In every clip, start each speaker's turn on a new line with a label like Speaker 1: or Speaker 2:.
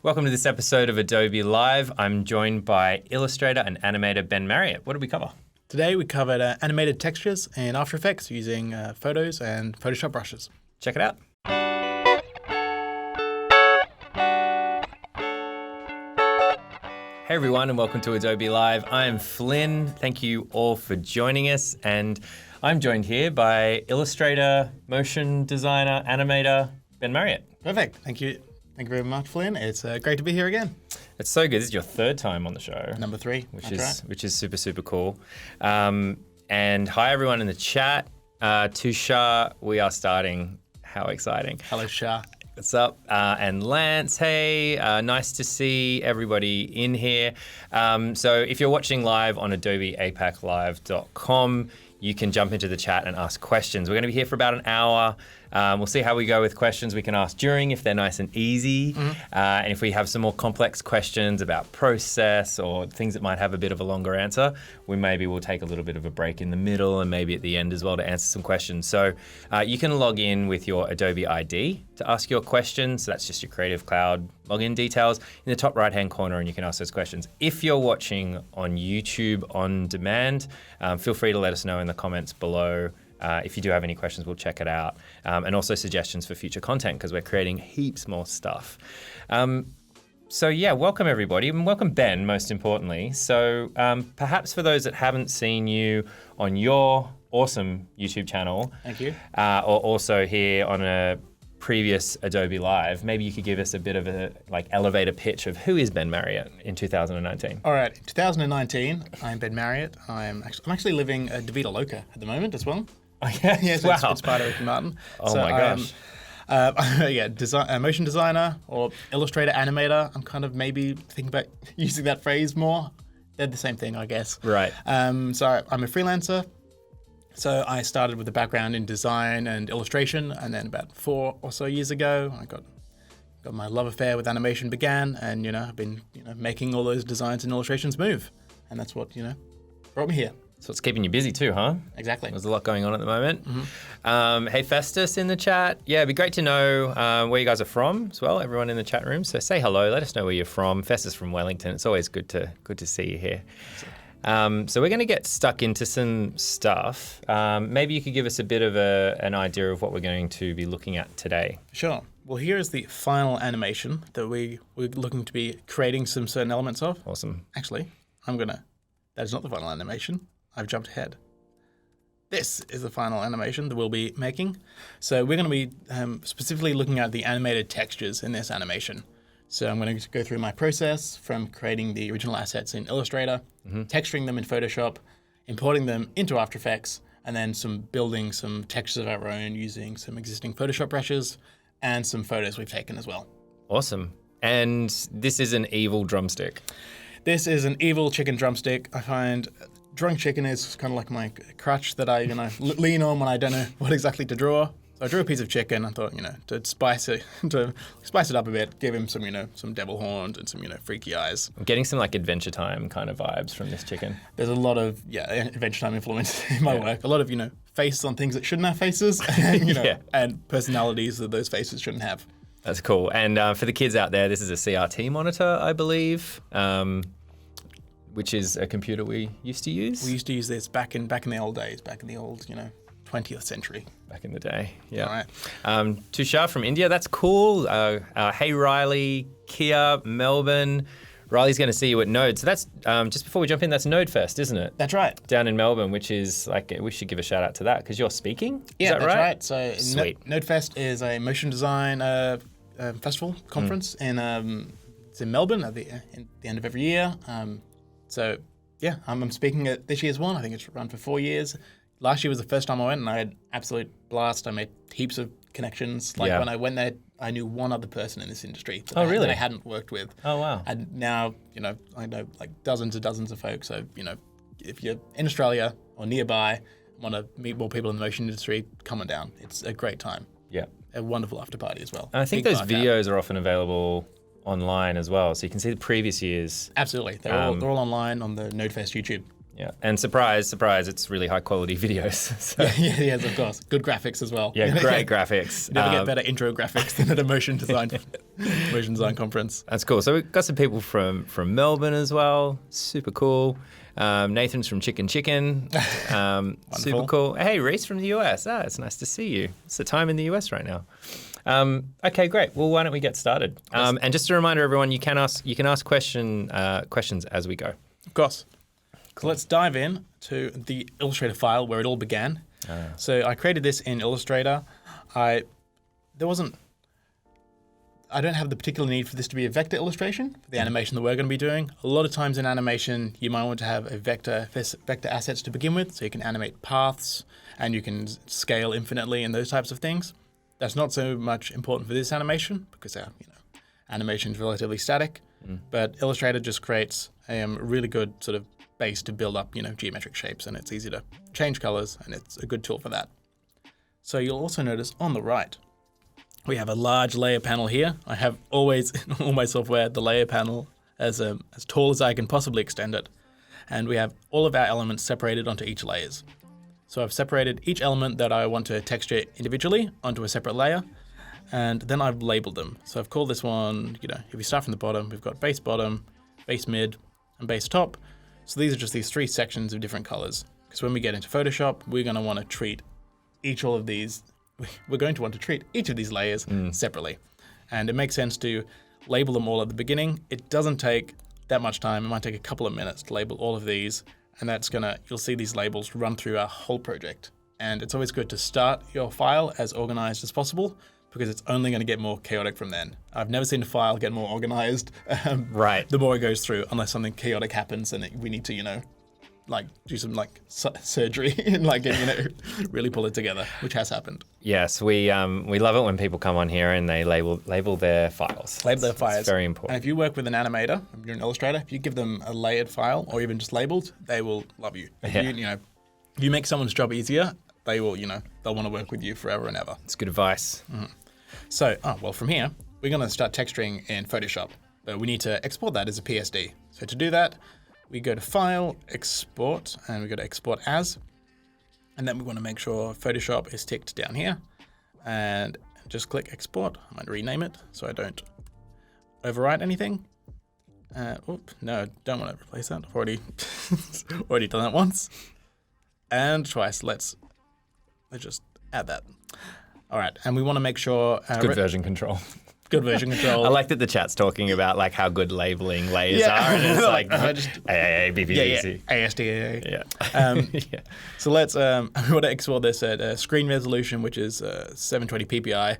Speaker 1: Welcome to this episode of Adobe Live. I'm joined by Illustrator and animator Ben Marriott. What did we cover?
Speaker 2: Today we covered animated textures in After Effects using photos and Photoshop brushes.
Speaker 1: Check it out. Hey everyone, and welcome to Adobe Live. I'm Flynn. Thank you all for joining us. And I'm joined here by Illustrator, motion designer, animator, Ben Marriott.
Speaker 2: Perfect. Thank you. Thank you very much, Flynn. It's great to be here again.
Speaker 1: It's so good. This is your third time on the show.
Speaker 2: Number 3.
Speaker 1: Which is super, super cool. And hi everyone in the chat. Tushar, we are starting. How exciting.
Speaker 2: Hello, Shah.
Speaker 1: What's up? And Lance, hey, nice to see everybody in here. So if you're watching live on adobeapaclive.com, you can jump into the chat and ask questions. We're going to be here for about an hour. We'll see how we go with questions we can ask during if they're nice and easy. And if we have some more complex questions about process or things that might have a bit of a longer answer, we'll take a little bit of a break in the middle and maybe at the end as well to answer some questions. So you can log in with your Adobe ID to ask your questions. So that's just your Creative Cloud login details in the top right-hand corner, and you can ask those questions. If you're watching on YouTube on demand, feel free to let us know in the comments below. If you do have any questions, we'll check it out. And also suggestions for future content, because we're creating heaps more stuff. So yeah, welcome everybody, and welcome Ben, most importantly. So perhaps for those that haven't seen you on your awesome YouTube channel.
Speaker 2: Thank you.
Speaker 1: Or also here on a previous Adobe Live, maybe you could give us a bit of a elevator pitch of who is Ben Marriott in 2019.
Speaker 2: All right, in 2019, I'm Ben Marriott. I'm actually living at DeVita Loca at the moment as well.
Speaker 1: Oh, yeah?
Speaker 2: Yes,
Speaker 1: Wow.
Speaker 2: It's inspired by Ricky Martin.
Speaker 1: Oh my gosh.
Speaker 2: Motion designer or illustrator animator. I'm kind of maybe thinking about using that phrase more. They're the same thing, I guess.
Speaker 1: Right.
Speaker 2: So I'm a freelancer. So I started with a background in design and illustration, and then about 4 or so years ago, I got my love affair with animation began, and I've been making all those designs and illustrations move, and that's what brought me here.
Speaker 1: So it's keeping you busy too, huh?
Speaker 2: Exactly.
Speaker 1: There's a lot going on at the moment. Hey Festus in the chat. Yeah, it'd be great to know where you guys are from as well, everyone in the chat room. So say hello, let us know where you're from. Festus from Wellington. It's always good to see you here. So we're going to get stuck into some stuff. Maybe you could give us a bit of an idea of what we're going to be looking at today.
Speaker 2: Sure. Well, here is the final animation that we're looking to be creating some certain elements of.
Speaker 1: Awesome.
Speaker 2: Actually, that is not the final animation. I've jumped ahead. This is the final animation that we'll be making. So we're going to be specifically looking at the animated textures in this animation. So I'm going to go through my process from creating the original assets in Illustrator, texturing them in Photoshop, importing them into After Effects, and then building some textures of our own using some existing Photoshop brushes and some photos we've taken as well.
Speaker 1: Awesome. And this is an evil drumstick.
Speaker 2: This is an evil chicken drumstick. I find drawing chicken is kind of like my crutch that I lean on when I don't know what exactly to draw. So I drew a piece of chicken. I thought, to spice it up a bit, give him some devil horns and some, freaky eyes.
Speaker 1: I'm getting some Adventure Time kind of vibes from this chicken.
Speaker 2: There's a lot of Adventure Time influence in my work. A lot of faces on things that shouldn't have faces, and, and personalities that those faces shouldn't have.
Speaker 1: That's cool. And for the kids out there, this is a CRT monitor, I believe, which is a computer we used to use.
Speaker 2: We used to use this back in the old days, back in the old 20th century.
Speaker 1: Back in the day, yeah.
Speaker 2: All right.
Speaker 1: Tushar from India, that's cool. Hey Riley, Kia, Melbourne. Riley's going to see you at Node. So that's, just before we jump in, that's Node Fest, isn't it?
Speaker 2: That's right.
Speaker 1: Down in Melbourne, which is we should give a shout out to that because you're speaking.
Speaker 2: Yeah,
Speaker 1: is that
Speaker 2: that's
Speaker 1: right?
Speaker 2: So
Speaker 1: Sweet.
Speaker 2: Node Fest is a motion design festival conference it's in Melbourne at the end of every year. I'm speaking at this year's one. I think it's run for 4 years. Last year was the first time I went, and I had absolute blast. I made heaps of connections. When I went there, I knew one other person in this industry that I hadn't worked with.
Speaker 1: Oh, wow.
Speaker 2: And now, I know dozens of folks. So, if you're in Australia or nearby, want to meet more people in the motion industry, come on down. It's a great time.
Speaker 1: Yeah.
Speaker 2: A wonderful after party as well.
Speaker 1: And I think those videos are often available online as well, so you can see the previous years.
Speaker 2: Absolutely. They're all online on the NodeFest YouTube.
Speaker 1: Yeah, and surprise, surprise, it's really high quality videos. So,
Speaker 2: yes, of course. Good graphics as well.
Speaker 1: yeah, great graphics.
Speaker 2: You never get better intro graphics than at a motion design conference.
Speaker 1: That's cool. So we've got some people from Melbourne as well. Super cool. Nathan's from Chicken. Super cool. Hey, Reese from the US. It's nice to see you. It's the time in the US right now. Okay, great. Well, why don't we get started? And just a reminder, everyone, you can ask questions as we go.
Speaker 2: Of course. So let's dive in to the Illustrator file where it all began. So I created this in Illustrator. I don't have the particular need for this to be a vector illustration for the animation that we're going to be doing. A lot of times in animation, you might want to have a vector assets to begin with, so you can animate paths and you can scale infinitely and those types of things. That's not so much important for this animation because our animation is relatively static. But Illustrator just creates a really good sort of base to build up geometric shapes, and it's easy to change colors, and it's a good tool for that. So you'll also notice on the right, we have a large layer panel here. I have always, in all my software, the layer panel as tall as I can possibly extend it. And we have all of our elements separated onto each layers. So I've separated each element that I want to texture individually onto a separate layer, and then I've labeled them. So I've called this one, if we start from the bottom, we've got base bottom, base mid, and base top. So these are just these three sections of different colors. Because when we get into Photoshop, we're going to want to treat each of these layers separately. And it makes sense to label them all at the beginning. It doesn't take that much time. It might take a couple of minutes to label all of these. And you'll see these labels run through our whole project. And it's always good to start your file as organized as possible, because it's only going to get more chaotic from then. I've never seen a file get more organized the more it goes through, unless something chaotic happens and we need to, do some surgery and really pull it together, which has happened.
Speaker 1: Yes, we love it when people come on here and they label their files.
Speaker 2: Label their files.
Speaker 1: It's very important.
Speaker 2: And if you work with an animator, if you're an illustrator, if you give them a layered file or even just labeled, they will love you. If you make someone's job easier, they will, they'll want to work with you forever and ever.
Speaker 1: It's good advice.
Speaker 2: Mm-hmm. So, from here, we're going to start texturing in Photoshop, but we need to export that as a PSD. So to do that, we go to File, Export, and we go to Export As, and then we want to make sure Photoshop is ticked down here, and just click Export. I might rename it so I don't overwrite anything. No, don't want to replace that. I've already done that once. And twice. Let's just add that. All right, and we want to make sure...
Speaker 1: good version control.
Speaker 2: Good version control.
Speaker 1: I like that the chat's talking about how good labeling layers are, and it's like AAA, BBEC.
Speaker 2: ASDAA. Yeah. So let's, we want to export this at screen resolution, which is 720 ppi.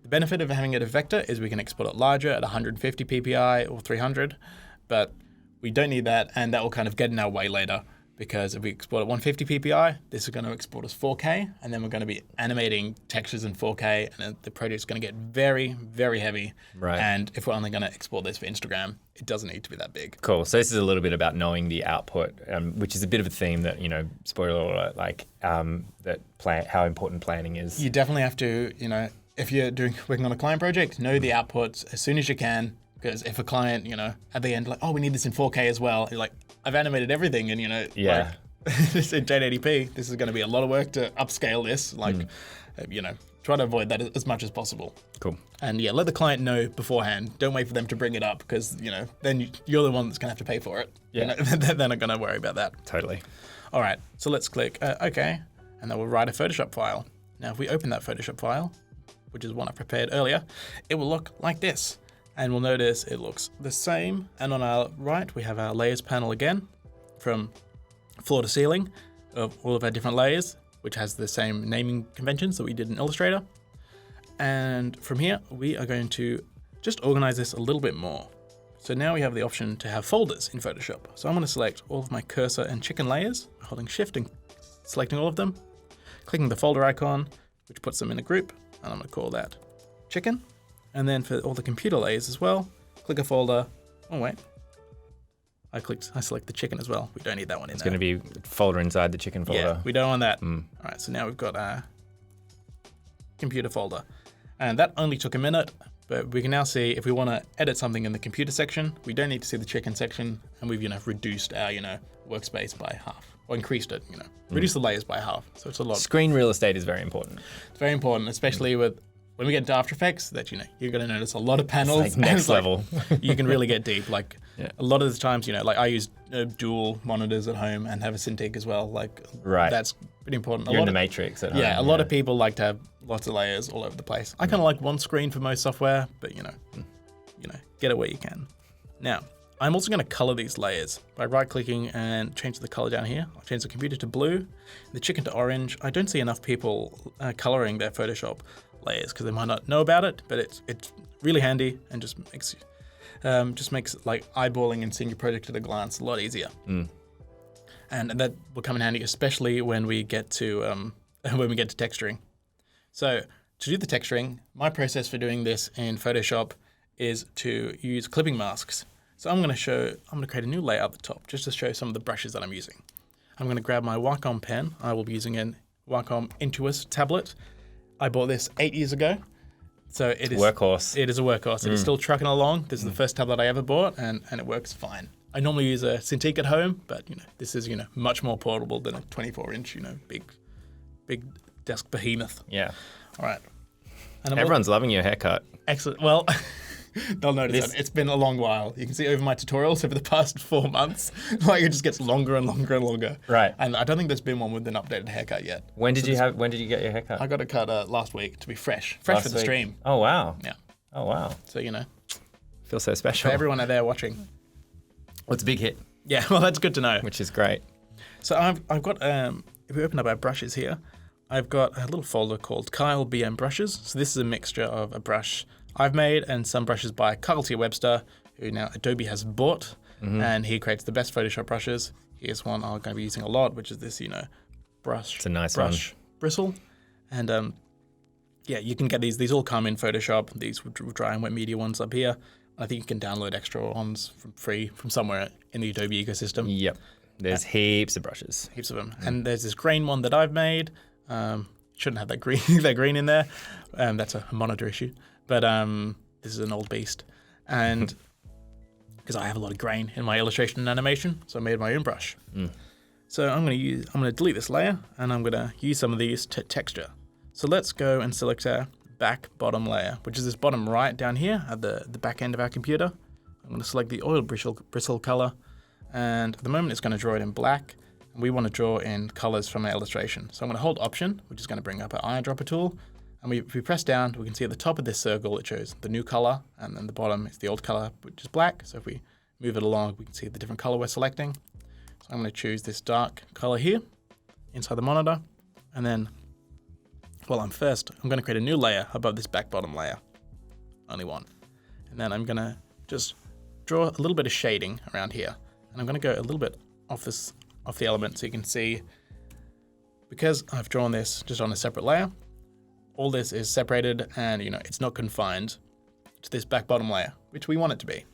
Speaker 2: The benefit of having it a vector is we can export it larger at 150 ppi or 300, but we don't need that, and that will kind of get in our way later. Because if we export at 150 ppi, this is going to export as 4K, and then we're going to be animating textures in 4K, and the project's going to get very, very heavy.
Speaker 1: Right.
Speaker 2: And if we're only going to export this for Instagram, it doesn't need to be that big.
Speaker 1: Cool. So this is a little bit about knowing the output, which is a bit of a theme that, spoiler alert, how important planning is.
Speaker 2: You definitely have to, if you're working on a client project, know the outputs as soon as you can. Because if a client, at the end, we need this in 4K as well, you're like, I've animated everything, and this in 1080p, this is going to be a lot of work to upscale this. Try to avoid that as much as possible.
Speaker 1: Cool.
Speaker 2: And let the client know beforehand. Don't wait for them to bring it up, because then you're the one that's going to have to pay for it.
Speaker 1: Yeah.
Speaker 2: They're not going to worry about that.
Speaker 1: Totally.
Speaker 2: All right. So let's click OK, and then we'll write a Photoshop file. Now, if we open that Photoshop file, which is one I prepared earlier, it will look like this. And we'll notice it looks the same. And on our right, we have our layers panel again, from floor to ceiling of all of our different layers, which has the same naming conventions that we did in Illustrator. And from here, we are going to just organize this a little bit more. So now we have the option to have folders in Photoshop. So I'm going to select all of my cursor and chicken layers, holding Shift and selecting all of them, clicking the folder icon, which puts them in a group, and I'm going to call that chicken. And then for all the computer layers as well, click a folder. Oh, wait. I select the chicken as well. We don't need that one in there.
Speaker 1: It's going to be a folder inside the chicken folder.
Speaker 2: Yeah, we don't want that. All right, so now we've got our computer folder. And that only took a minute, But we can now see if we want to edit something in the computer section, we don't need to see the chicken section, and we've, reduced our, workspace by half, or increased it, reduced the layers by half. So it's a lot.
Speaker 1: Screen real estate is very important.
Speaker 2: It's very important, especially with when we get into After Effects, that, you're going to notice a lot of panels.
Speaker 1: It's like next level.
Speaker 2: You can really get deep. Like a lot of the times, like I use dual monitors at home and have a Cintiq as well. Like that's pretty important.
Speaker 1: You're in the Matrix at home.
Speaker 2: Yeah, a lot of people like to have lots of layers all over the place. I kind of like one screen for most software, but get it where you can. Now, I'm also going to color these layers by right-clicking and change the color down here. I'll change the computer to blue, the chicken to orange. I don't see enough people coloring their Photoshop layers because they might not know about it, but it's really handy and just makes like eyeballing and seeing your project at a glance a lot easier. And that will come in handy, especially when we get to texturing. So to do the texturing, my process for doing this in Photoshop is to use clipping masks. So I'm going to create a new layer at the top just to show some of the brushes that I'm using. I'm going to grab my Wacom pen. I will be using a Wacom Intuos tablet. I bought this 8 years ago. So it is
Speaker 1: workhorse.
Speaker 2: It is a workhorse. It is still trucking along. This is the first tablet I ever bought, and it works fine. I normally use a Cintiq at home, but this is much more portable than a 24-inch big desk behemoth.
Speaker 1: Yeah.
Speaker 2: All right.
Speaker 1: And everyone's loving your haircut.
Speaker 2: Excellent. Well, they'll notice that. It's been a long while. You can see over my tutorials over the past 4 months, like it just gets longer and longer and longer.
Speaker 1: Right.
Speaker 2: And I don't think there's been one with an updated haircut yet.
Speaker 1: When did you get your haircut?
Speaker 2: I got it cut last week to be fresh for the stream.
Speaker 1: Oh wow.
Speaker 2: Yeah.
Speaker 1: Oh wow.
Speaker 2: So
Speaker 1: feel so special.
Speaker 2: For everyone out there watching.
Speaker 1: Well, it's a big hit.
Speaker 2: Yeah. Well, that's good to know.
Speaker 1: Which is great.
Speaker 2: So I've got if we open up our brushes here, I've got a little folder called Kyle BM Brushes. So this is a mixture of a brush I've made and some brushes by Kyle T. Webster, who now Adobe has bought, and he creates the best Photoshop brushes. Here's one I'm going to be using a lot, which is this, brush.
Speaker 1: It's a nice
Speaker 2: brush bristle. And you can get these. These all come in Photoshop. These dry and wet media ones up here. I think you can download extra ones from somewhere in the Adobe ecosystem.
Speaker 1: Yep. There's heaps of brushes.
Speaker 2: Heaps of them. And there's this grain one that I've made. Shouldn't have that green in there. That's a monitor issue. But this is an old beast. And because I have a lot of grain in my illustration and animation, so I made my own brush. So I'm going to delete this layer, and I'm going to use some of these to texture. So let's go and select our back bottom layer, which is this bottom right down here at the back end of our computer. I'm going to select the oil bristle color, and at the moment it's going to draw it in black. And we want to draw in colors from our illustration. So I'm going to hold Option, which is going to bring up our eyedropper tool. And if we press down, we can see at the top of this circle, it shows the new color, and then the bottom is the old color, which is black. So if we move it along, we can see the different color we're selecting. So I'm going to choose this dark color here inside the monitor. And then, I'm going to create a new layer above this back bottom layer. Only one. And then I'm going to just draw a little bit of shading around here. And I'm going to go a little bit off the element so you can see, because I've drawn this just on a separate layer, all this is separated and it's not confined to this back bottom layer, which we want it to be.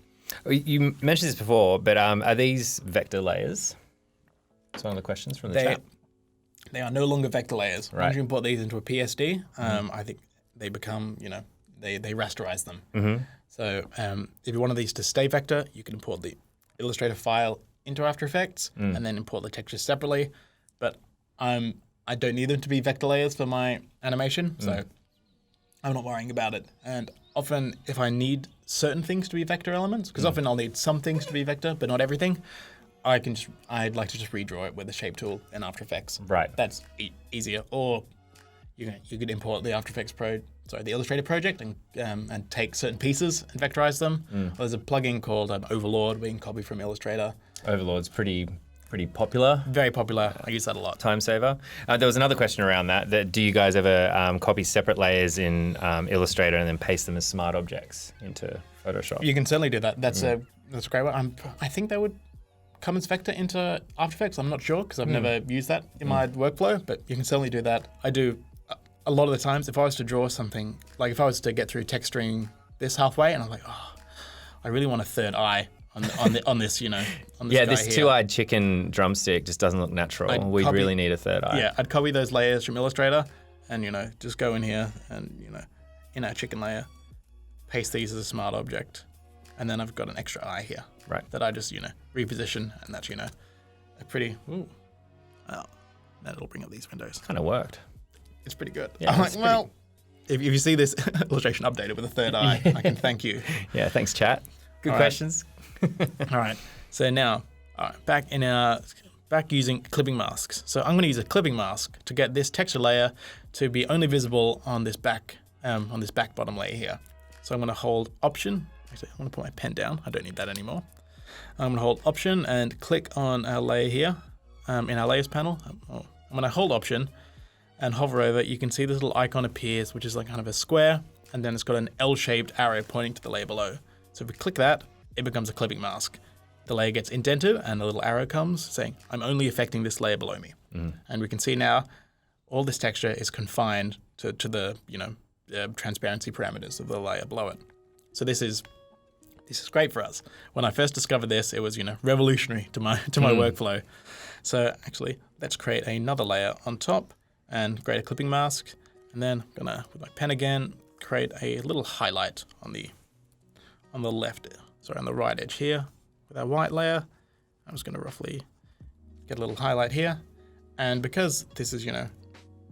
Speaker 1: You mentioned this before, but are these vector layers? It's one of the questions from the chat.
Speaker 2: They are no longer vector layers.
Speaker 1: Right.
Speaker 2: Once you import these into a PSD, I think they become, they rasterize them. So if you want these to stay vector, you can import the Illustrator file into After Effects and then import the textures separately. But I don't need them to be vector layers for my animation, so I'm not worrying about it. And often if I need certain things to be vector elements, because often I'll need some things to be vector, but not everything, I'd like to just redraw it with the shape tool in After Effects.
Speaker 1: Right.
Speaker 2: That's easier. Or you could import the the Illustrator project and take certain pieces and vectorize them. Well, there's a plugin called Overlord we can copy from Illustrator.
Speaker 1: Overlord's pretty popular.
Speaker 2: Very popular. I use that a lot.
Speaker 1: Time saver. There was another question around that do you guys ever copy separate layers in Illustrator and then paste them as smart objects into Photoshop?
Speaker 2: You can certainly do that. That's a great one. I think that would come as vector into After Effects. I'm not sure because I've never used that in my workflow, but you can certainly do that. I do a lot of the times. If I was to draw something, like if I was to get through texturing this halfway, and I'm like, I really want a third eye on this, on this
Speaker 1: yeah,
Speaker 2: guy
Speaker 1: this
Speaker 2: here.
Speaker 1: two-eyed chicken drumstick just doesn't look natural. We really need a third eye.
Speaker 2: Yeah, I'd copy those layers from Illustrator and, just go in here and, in our chicken layer, paste these as a smart object. And then I've got an extra eye here.
Speaker 1: Right.
Speaker 2: That I just, reposition, and that's, a pretty, well, then it'll bring up these windows.
Speaker 1: Kind of worked.
Speaker 2: It's pretty good.
Speaker 1: Yeah,
Speaker 2: I'm like, well, if you see this illustration updated with a third eye, I can thank you.
Speaker 1: Yeah, thanks, chat. Good questions.
Speaker 2: All right. So now, back using clipping masks. So I'm going to use a clipping mask to get this texture layer to be only visible on this back bottom layer here. So I'm going to hold Option. Actually, I'm going to put my pen down. I don't need that anymore. I'm going to hold Option and click on our layer here in our Layers panel. I'm going to hold Option and hover over it. You can see this little icon appears, which is like kind of a square, and then it's got an L-shaped arrow pointing to the layer below. So if we click that, it becomes a clipping mask. The layer gets indented, and a little arrow comes saying, I'm only affecting this layer below me. And we can see now all this texture is confined to the transparency parameters of the layer below it. So this is great for us. When I first discovered this, it was revolutionary to my workflow. So actually, let's create another layer on top and create a clipping mask. And then I'm gonna, with my pen again, create a little highlight on the right edge here with our white layer. I'm just gonna roughly get a little highlight here. And because this is,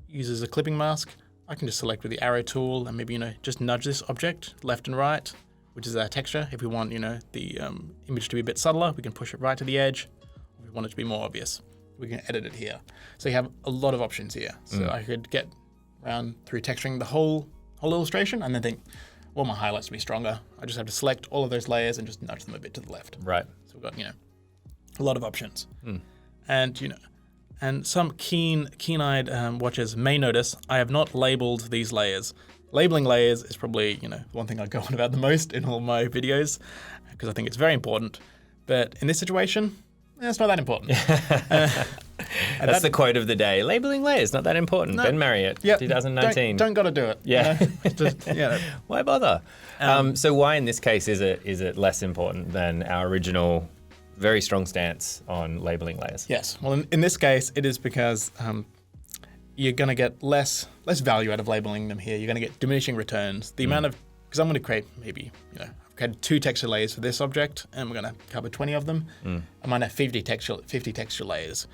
Speaker 2: uses a clipping mask, I can just select with the arrow tool and maybe, just nudge this object left and right, which is our texture. If we want, the image to be a bit subtler, we can push it right to the edge. If we want it to be more obvious, we can edit it here. So you have a lot of options here. So I could get around through texturing the whole illustration and then think, well, my highlights to be stronger. I just have to select all of those layers and just nudge them a bit to the left.
Speaker 1: Right.
Speaker 2: So we've got, a lot of options. And, and some keen-eyed watchers may notice I have not labeled these layers. Labeling layers is probably, one thing I go on about the most in all my videos because I think it's very important. But in this situation, it's not that important.
Speaker 1: That's the quote of the day. Labeling layers, not that important.
Speaker 2: No.
Speaker 1: Ben Marriott, 2019.
Speaker 2: Don't gotta do it.
Speaker 1: Yeah.
Speaker 2: Just,
Speaker 1: Why bother? So why in this case is it less important than our original very strong stance on labeling layers?
Speaker 2: Yes. Well, in this case, it is because you're going to get less value out of labeling them here. You're going to get diminishing returns. The amount of, because I'm going to create maybe, I've created 2 texture layers for this object, and we're going to cover 20 of them. I might have 50 texture layers.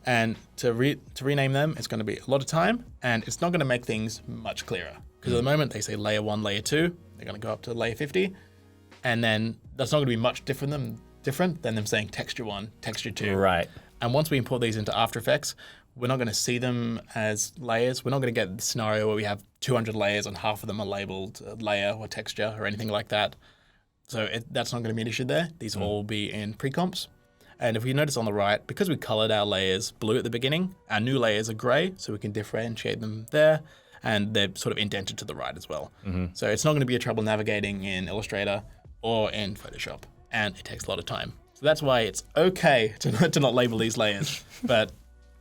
Speaker 2: And to rename them, it's going to be a lot of time, and it's not going to make things much clearer. Because at the moment, they say layer 1, layer 2. They're going to go up to layer 50. And then that's not going to be much different than them saying texture 1, texture 2.
Speaker 1: Right.
Speaker 2: And once we import these into After Effects, we're not going to see them as layers. We're not going to get the scenario where we have 200 layers and half of them are labeled layer or texture or anything like that. So that's not going to be an issue there. These will all be in pre-comps. And if you notice on the right, because we colored our layers blue at the beginning, our new layers are gray, so we can differentiate them there. And they're sort of indented to the right as well. So it's not going to be a trouble navigating in Illustrator or in Photoshop. And it takes a lot of time. So that's why it's okay to not label these layers, but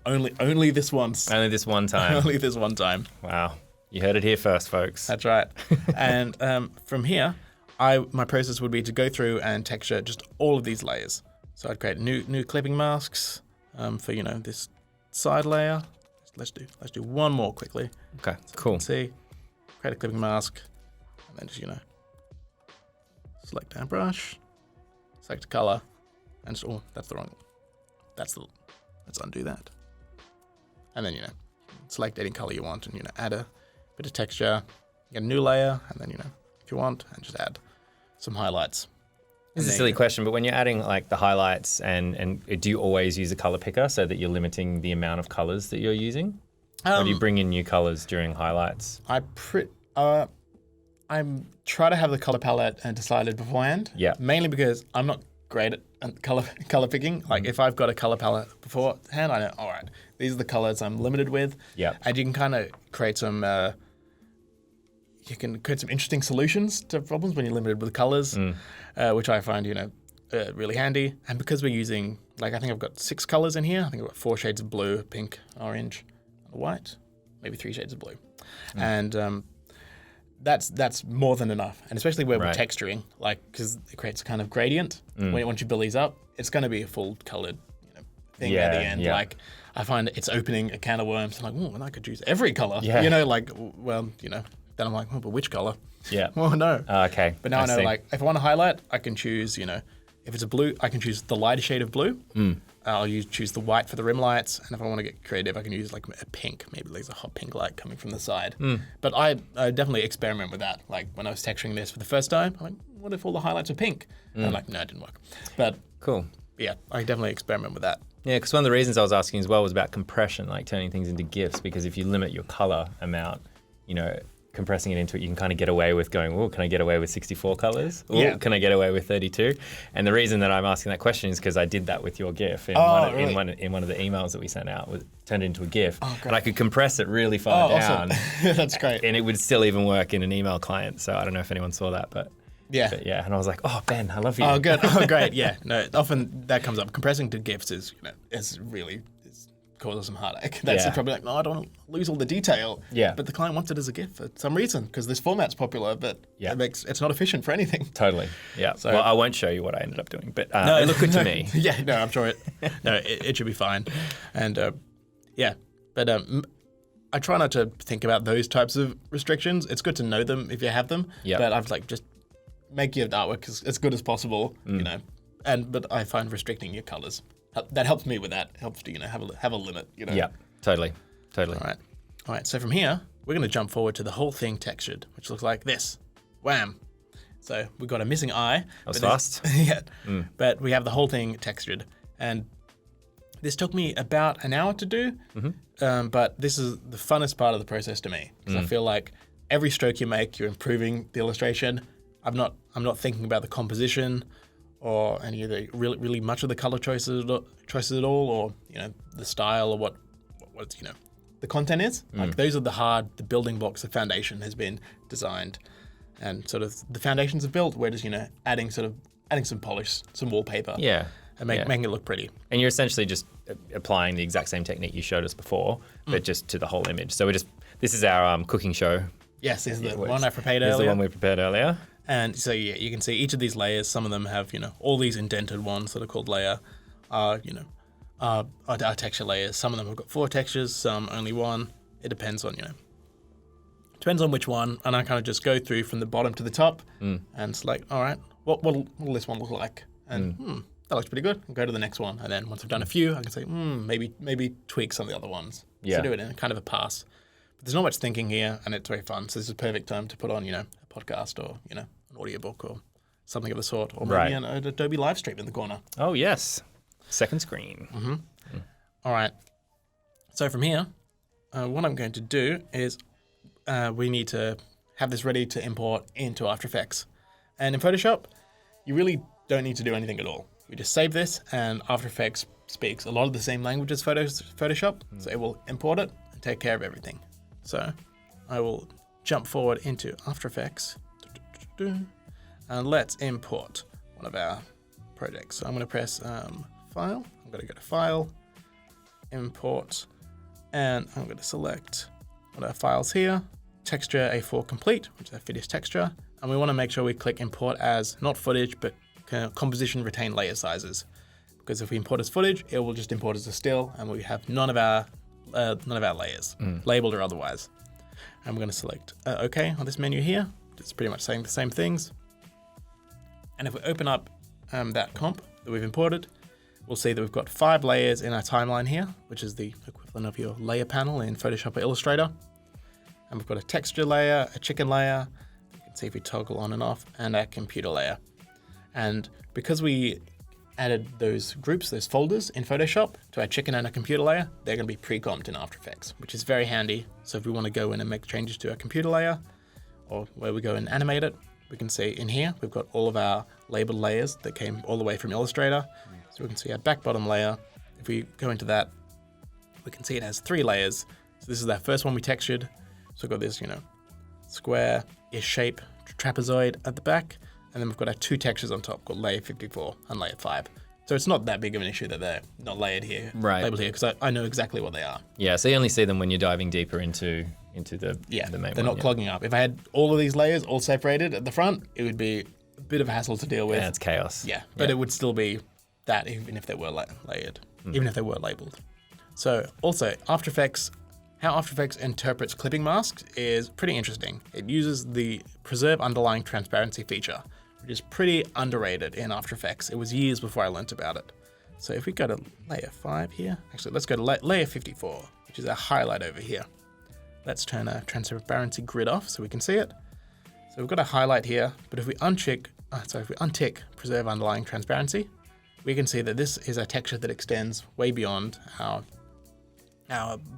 Speaker 2: only this once.
Speaker 1: Only this one time.
Speaker 2: Only this one time.
Speaker 1: Wow. You heard it here first, folks.
Speaker 2: That's right. And from here, my process would be to go through and texture just all of these layers. So I'd create new clipping masks for this side layer. Let's do one more quickly.
Speaker 1: Okay, cool.
Speaker 2: See, create a clipping mask, and then just select our brush, select a color, and just, that's the wrong. Let's undo that. And then select any color you want, and add a bit of texture, get a new layer, and then if you want, and just add some highlights.
Speaker 1: This is a silly question, but when you're adding like the highlights and do you always use a color picker so that you're limiting the amount of colors that you're using? Or do you bring in new colors during highlights?
Speaker 2: I try to have the color palette decided beforehand.
Speaker 1: Yeah.
Speaker 2: Mainly because I'm not great at color picking. Like if I've got a color palette beforehand, I know, all right, these are the colors I'm limited with.
Speaker 1: Yeah.
Speaker 2: And you can kind of create some interesting solutions to problems when you're limited with colors, which I find, really handy. And because we're using, I think I've got 6 colors in here. I think I've got 4 shades of blue, pink, orange, white, maybe 3 shades of blue. And that's more than enough. And especially where we're texturing, because it creates a kind of gradient. Once you build these up, it's going to be a full colored thing at the end.
Speaker 1: Yeah.
Speaker 2: I find it's opening a can of worms. I'm like, and I could use every color.
Speaker 1: Yeah.
Speaker 2: then I'm like, but which color?
Speaker 1: Yeah.
Speaker 2: Well, no.
Speaker 1: Okay.
Speaker 2: But now I know,
Speaker 1: see.
Speaker 2: like, if I want to highlight, I can choose, you know, if it's a blue, I can choose the lighter shade of blue. I'll choose the white for the rim lights. And if I want to get creative, I can use like a pink. Maybe there's a hot pink light coming from the side. But I definitely experiment with that. Like when I was texturing this for the first time, I'm like, what if all the highlights are pink? And I'm like, no, it didn't work. But
Speaker 1: Cool.
Speaker 2: yeah, I definitely experiment with that.
Speaker 1: Yeah, because one of the reasons I was asking as well was about compression, like turning things into GIFs, because if you limit your color amount, you know, compressing it into it, you can kind of get away with going, oh, can I get away with 64 colors? Ooh,
Speaker 2: Yeah.
Speaker 1: Can I get away with 32? And the reason that I'm asking that question is because I did that with your GIF in,
Speaker 2: really?
Speaker 1: in one of the emails that we sent out, turned it into a GIF.
Speaker 2: Oh, great.
Speaker 1: And I could compress it really far down.
Speaker 2: Awesome. That's great.
Speaker 1: And it would still even work in an email client. So I don't know if anyone saw that, but
Speaker 2: Yeah.
Speaker 1: and I was like, oh, Ben, I love you.
Speaker 2: Oh, good. Oh, great. Yeah. No, often that comes up. Compressing to GIFs is, you know, is really causes some heartache. That's
Speaker 1: Yeah.
Speaker 2: probably like, no, I don't want to lose all the detail.
Speaker 1: Yeah.
Speaker 2: But the client wants it as a GIF for some reason because this format's popular, but
Speaker 1: Yeah.
Speaker 2: it's not efficient for anything.
Speaker 1: Totally. Yeah.
Speaker 2: So-
Speaker 1: Well, I won't show you what I ended up doing, but it looked good to me.
Speaker 2: Yeah. No, I'm sure it should be fine. And yeah, but I try not to think about those types of restrictions. It's good to know them if you have them.
Speaker 1: Yeah.
Speaker 2: But I've like just make your artwork as good as possible, you know. But I find restricting your colors that helps me with that. Helps to, you know, have a limit, you know.
Speaker 1: Yeah. Totally.
Speaker 2: All right. So from here, we're going to jump forward to the whole thing textured, which looks like this. Wham. So we've got a missing eye.
Speaker 1: That was
Speaker 2: but
Speaker 1: fast.
Speaker 2: yeah. But we have the whole thing textured, and this took me about an hour to do. But this is the funnest part of the process to me because I feel like every stroke you make, you're improving the illustration. I'm not thinking about the composition or any of the really much of the color choices at all, or you know the style or what you know the content is. Like those are the building blocks. The foundation has been designed, and sort of the foundations are built. We're just, you know, adding some polish, some wallpaper,
Speaker 1: Yeah.
Speaker 2: and making it look pretty.
Speaker 1: And you're essentially just applying the exact same technique you showed us before, but just to the whole image. So this is our cooking show.
Speaker 2: Yes, this is the
Speaker 1: Works.
Speaker 2: one I prepared
Speaker 1: This is the
Speaker 2: earlier.
Speaker 1: one we prepared earlier.
Speaker 2: And so yeah, you can see each of these layers. Some of them have, you know, all these indented ones that are called layer, are texture layers. Some of them have got 4 textures, some only 1. It depends on, you know, depends on which one. And I kind of just go through from the bottom to the top and select, all right, what'll this one look like? And that looks pretty good. I'll go to the next one. And then once I've done a few, I can say, maybe tweak some of the other ones.
Speaker 1: Yeah.
Speaker 2: So do it in kind of a pass. But there's not much thinking here, and it's very fun. So this is a perfect time to put on, you know, a podcast or, you know, an audiobook or something of the sort, or maybe
Speaker 1: Right.
Speaker 2: an Adobe live stream in the corner.
Speaker 1: Oh, yes. Second screen.
Speaker 2: All right. So from here, what I'm going to do is we need to have this ready to import into After Effects. And in Photoshop, you really don't need to do anything at all. You just save this, and After Effects speaks a lot of the same language as Photoshop, so it will import it and take care of everything. So I will jump forward into After Effects, and let's import one of our projects. So I'm going to press File. I'm going to go to File, Import, and I'm going to select one of our files here, Texture A4 Complete, which is our finished texture, and we want to make sure we click Import as not footage, but composition retain layer sizes. Because if we import as footage, it will just import as a still, and we have none of our layers, labeled or otherwise. And we're going to select OK on this menu here. It's pretty much saying the same things. And if we open up that comp that we've imported, we'll see that we've got 5 layers in our timeline here, which is the equivalent of your layer panel in Photoshop or Illustrator. And we've got a texture layer, a chicken layer, you can see if we toggle on and off, and a computer layer. And because we added those groups, those folders in Photoshop to our chicken and our computer layer, they're going to be pre-comped in After Effects, which is very handy. So if we want to go in and make changes to our computer layer, or where we go and animate it, we can see in here, we've got all of our labeled layers that came all the way from Illustrator. So we can see our back bottom layer. If we go into that, we can see it has 3 layers. So this is our first one we textured. So we've got this, you know, square-ish shape trapezoid at the back. And then we've got our 2 textures on top called layer 54 and layer 5. So it's not that big of an issue that they're not layered here, labeled here, because I know exactly what they are.
Speaker 1: Yeah, so you only see them when you're diving deeper into the main
Speaker 2: they're
Speaker 1: one.
Speaker 2: not clogging up. If I had all of these layers all separated at the front, it would be a bit of a hassle to deal with.
Speaker 1: Yeah, it's chaos.
Speaker 2: Yeah, but it would still be that even if they were layered, even if they were labeled. So also, After Effects how After Effects interprets clipping masks is pretty interesting. It uses the preserve underlying transparency feature, which is pretty underrated in After Effects. It was years before I learnt about it. So if we go to layer 5 here, actually let's go to layer 54, which is our highlight over here. Let's turn our transparency grid off so we can see it. So we've got a highlight here, but if we untick preserve underlying transparency, we can see that this is a texture that extends way beyond our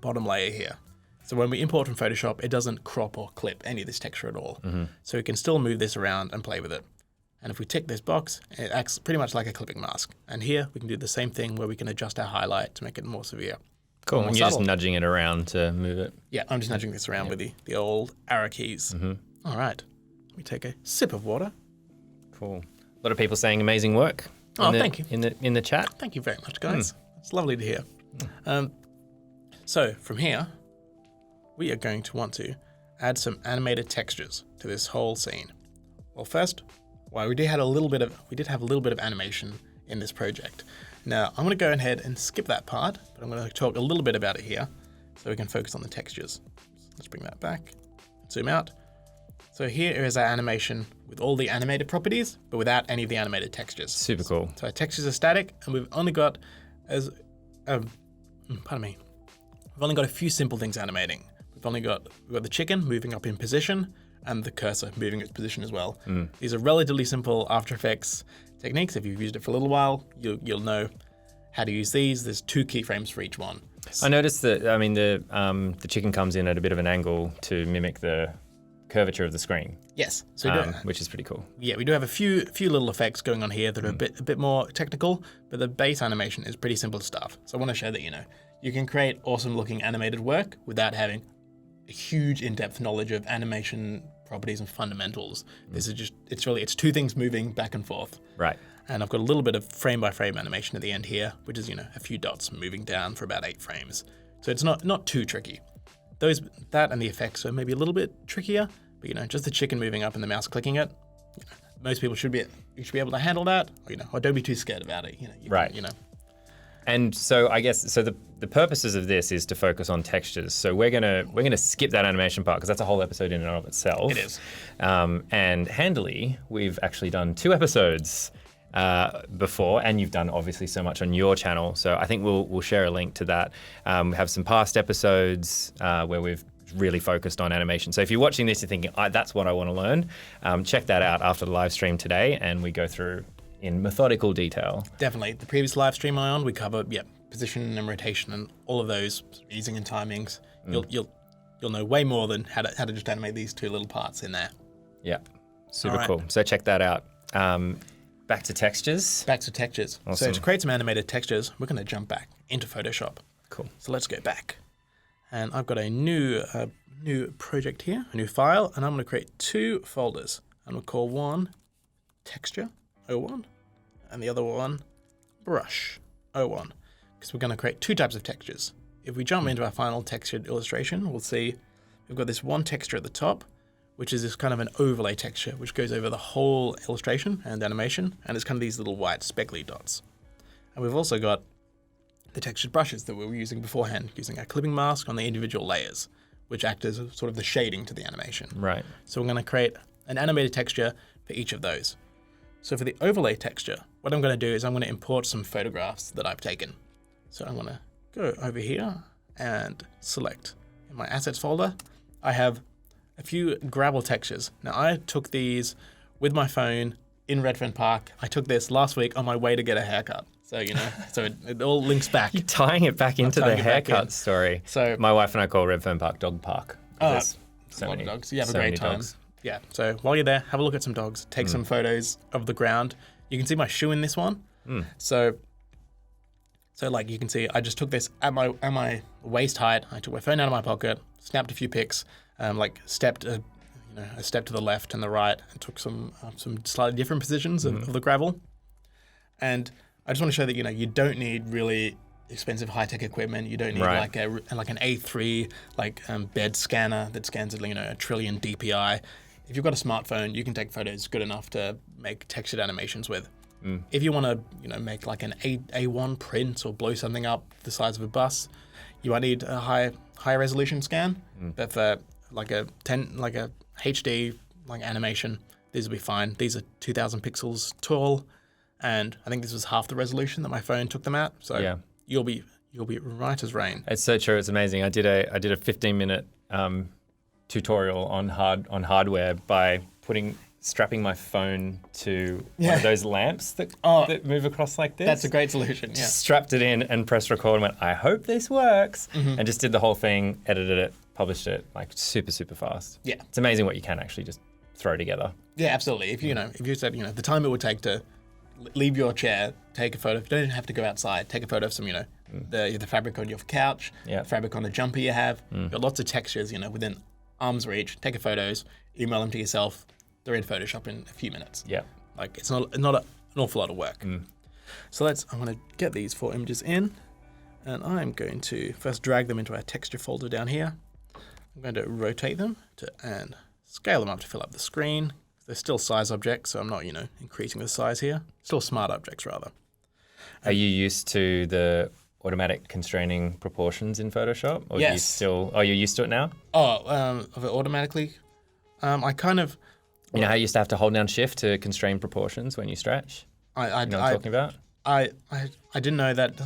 Speaker 2: bottom layer here. So when we import from Photoshop, it doesn't crop or clip any of this texture at all. So we can still move this around and play with it. And if we tick this box, it acts pretty much like a clipping mask. And here we can do the same thing where we can adjust our highlight to make it more severe.
Speaker 1: Cool,
Speaker 2: more
Speaker 1: and you're
Speaker 2: subtle.
Speaker 1: just nudging it around to move it.
Speaker 2: Yeah, I'm just nudging this around with the old arrow keys. All right, let me take a sip of water.
Speaker 1: Cool. A lot of people saying amazing work.
Speaker 2: Thank you.
Speaker 1: In the chat.
Speaker 2: Thank you very much, guys. It's lovely to hear. So from here, we are going to want to add some animated textures to this whole scene. Well, first, we did have a little bit of animation in this project. Now I'm going to go ahead and skip that part, but I'm going to talk a little bit about it here, so we can focus on the textures. Let's bring that back. Zoom out. So here is our animation with all the animated properties, but without any of the animated textures.
Speaker 1: Super cool.
Speaker 2: So our textures are static, and we've only got we've only got a few simple things animating. We've got the chicken moving up in position and the cursor moving its position as well. These are relatively simple After Effects techniques. If you've used it for a little while, you'll know how to use these. There's 2 keyframes for each one.
Speaker 1: I noticed that, the chicken comes in at a bit of an angle to mimic the curvature of the screen.
Speaker 2: Yes, so
Speaker 1: which is pretty cool.
Speaker 2: Yeah, we do have a few little effects going on here that are a bit more technical, but the base animation is pretty simple stuff. So I want to show that you can create awesome looking animated work without having a huge in-depth knowledge of animation properties and fundamentals. This is just it's 2 things moving back and forth.
Speaker 1: Right.
Speaker 2: And I've got a little bit of frame by frame animation at the end here, which is a few dots moving down for about 8 frames. So it's not too tricky. That and the effects are maybe a little bit trickier, but just the chicken moving up and the mouse clicking it. Most people should be able to handle that. Or don't be too scared about it.
Speaker 1: Right. And so I guess the purposes of this is to focus on textures. So we're gonna skip that animation part because that's a whole episode in and of itself.
Speaker 2: It is.
Speaker 1: And handily, we've actually done 2 episodes before, and you've done obviously so much on your channel. So I think we'll share a link to that. We have some past episodes where we've really focused on animation. So if you're watching this, you're thinking, that's what I want to learn. Check that out after the live stream today, and we go through in methodical detail.
Speaker 2: Definitely. The previous live stream we cover position and rotation and all of those easing and timings. You'll know way more than how to just animate these 2 little parts in there.
Speaker 1: Yeah, super cool. So check that out. Back to textures.
Speaker 2: Awesome. So to create some animated textures, we're going to jump back into Photoshop.
Speaker 1: Cool.
Speaker 2: So let's go back. And I've got a new project here, a new file, and I'm going to create 2 folders. I'm going to call one Texture 01 and the other one Brush 01, because we're going to create 2 types of textures. If we jump into our final textured illustration, we'll see we've got this one texture at the top, which is this kind of an overlay texture, which goes over the whole illustration and animation, and it's kind of these little white speckly dots. And we've also got the textured brushes that we were using beforehand, using our clipping mask on the individual layers, which act as sort of the shading to the animation.
Speaker 1: Right.
Speaker 2: So we're going to create an animated texture for each of those. So for the overlay texture, what I'm going to do is I'm going to import some photographs that I've taken. So I'm going to go over here and select in my assets folder. I have a few gravel textures. Now I took these with my phone in Redfern Park. I took this last week on my way to get a haircut. So, so it all links back.
Speaker 1: You're tying it back into the haircut story.
Speaker 2: So
Speaker 1: my wife and I call Redfern Park Dog Park.
Speaker 2: There's so many dogs. You have a great time. Dogs. Yeah, so while you're there, have a look at some dogs, take some photos of the ground. You can see my shoe in this one. So like you can see, I just took this at my waist height. I took my phone out of my pocket, snapped a few pics, stepped a step to the left and the right, and took some slightly different positions of the gravel. And I just want to show that you don't need really expensive high-tech equipment. You don't need like an A3 bed scanner that scans at a trillion DPI. If you've got a smartphone, you can take photos good enough to make textured animations with. If you want to make like an A1 print or blow something up the size of a bus, you might need a high resolution scan, but for like a HD like animation, these will be fine. These are 2,000 pixels tall, and I think this was half the resolution that my phone took them at. So you'll be right as rain.
Speaker 1: It's so true. It's amazing. I did a 15-minute tutorial on hardware by strapping my phone to one of those lamps that move across like this.
Speaker 2: That's a great solution. Yeah.
Speaker 1: Just strapped it in and pressed record and went, I hope this works. And just did the whole thing, edited it, published it like super, super fast.
Speaker 2: Yeah.
Speaker 1: It's amazing what you can actually just throw together.
Speaker 2: Yeah, absolutely. If you said, the time it would take to leave your chair, take a photo, you don't even have to go outside, take a photo of some, the fabric on your couch, the fabric on the jumper you have. You've got lots of textures, within arm's reach. Take your photos, email them to yourself. They're in Photoshop in a few minutes.
Speaker 1: Yeah.
Speaker 2: Like it's not an awful lot of work. So I'm going to get these 4 images in, and I'm going to first drag them into our texture folder down here. I'm going to rotate them and scale them up to fill up the screen. They're still size objects, so I'm not, increasing the size here. Still smart objects, rather.
Speaker 1: Are you used to the automatic constraining proportions in Photoshop? Or
Speaker 2: yes.
Speaker 1: You're used to it now?
Speaker 2: Of it automatically? I kind of...
Speaker 1: You know how you used to have to hold down shift to constrain proportions when you stretch? You know what I'm talking about?
Speaker 2: I didn't know that.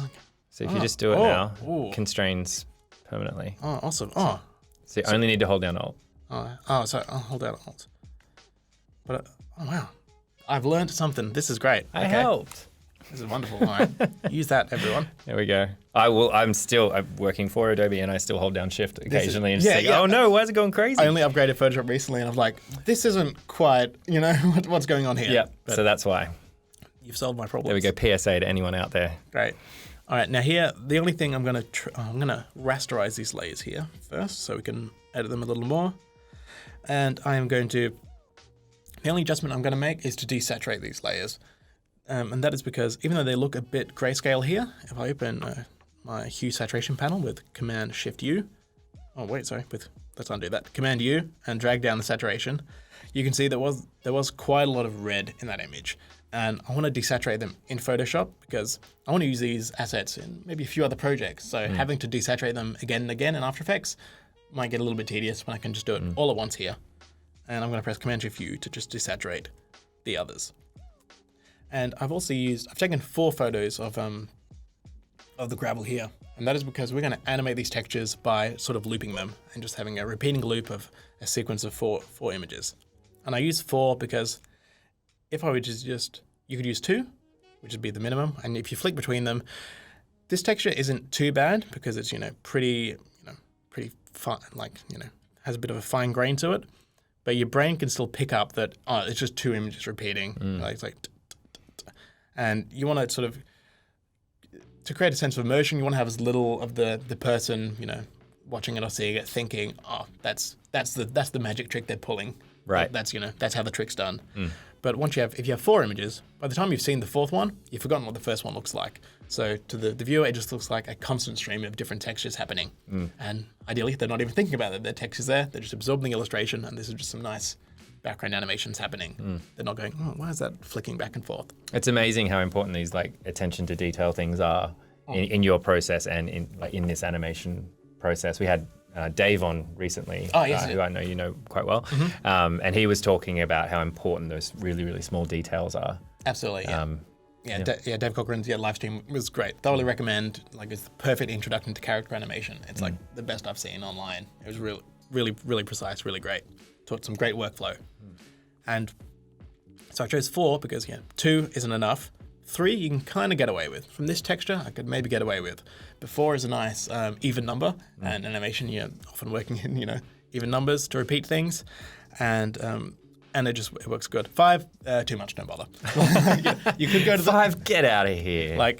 Speaker 1: So if you just do it now, constrains permanently.
Speaker 2: Oh, awesome. Oh.
Speaker 1: So you only need to hold down Alt.
Speaker 2: So I'll hold down Alt. But, wow. I've learned something. This is great.
Speaker 1: I helped.
Speaker 2: This is wonderful. All right. Use that, everyone.
Speaker 1: There we go. I'm working for Adobe, and I still hold down Shift occasionally and say, oh no, why is it going crazy?
Speaker 2: I only upgraded Photoshop recently, and I'm like, this isn't quite, what's going on here.
Speaker 1: Yeah, so that's why.
Speaker 2: You've solved my problem.
Speaker 1: There we go. PSA to anyone out there.
Speaker 2: Great. All right, now here, the only thing I'm going to rasterize these layers here first, so we can edit them a little more. And I am going to, the only adjustment I'm going to make is to desaturate these layers. And that is because even though they look a bit grayscale here, if I open my hue saturation panel with Command-Shift-U, let's undo that, Command-U, and drag down the saturation, you can see there was quite a lot of red in that image. And I want to desaturate them in Photoshop because I want to use these assets in maybe a few other projects. So having to desaturate them again and again in After Effects might get a little bit tedious when I can just do it all at once here. And I'm going to press Command-Shift-U to just desaturate the others. And I've taken 4 photos of the gravel here. And that is because we're going to animate these textures by sort of looping them and just having a repeating loop of a sequence of four images. And I use 4 because if I were to you could use 2, which would be the minimum. And if you flick between them, this texture isn't too bad because it's, pretty fine, has a bit of a fine grain to it. But your brain can still pick up that, it's just 2 images repeating. And you want to sort of, to create a sense of immersion, you want to have as little of the person, watching it or seeing it thinking, that's the magic trick they're pulling.
Speaker 1: Right.
Speaker 2: That's how the trick's done. But if you have 4 images, by the time you've seen the 4th one, you've forgotten what the first one looks like. So to the viewer, it just looks like a constant stream of different textures happening. And ideally, they're not even thinking about it. Their text is there. They're just absorbing the illustration, and this is just some nice background animations happening. They're not going, why is that flicking back and forth?
Speaker 1: It's amazing how important these attention to detail things are in your process and in this animation process. We had Dave on recently, who I know you know quite well, and he was talking about how important those really, really small details are.
Speaker 2: Absolutely, yeah. Dave Cochran's live stream was great. Thoroughly recommend. It's the perfect introduction to character animation. It's the best I've seen online. It was really, really, really precise, really great. Taught some great workflow. And so I chose 4 because 2 isn't enough. 3 you can kind of get away with. From this texture, I could maybe get away with. But 4 is a nice even number, and animation, you're often working in even numbers to repeat things, and it works good. 5, too much, don't bother. You could go to
Speaker 1: 5, get out of here.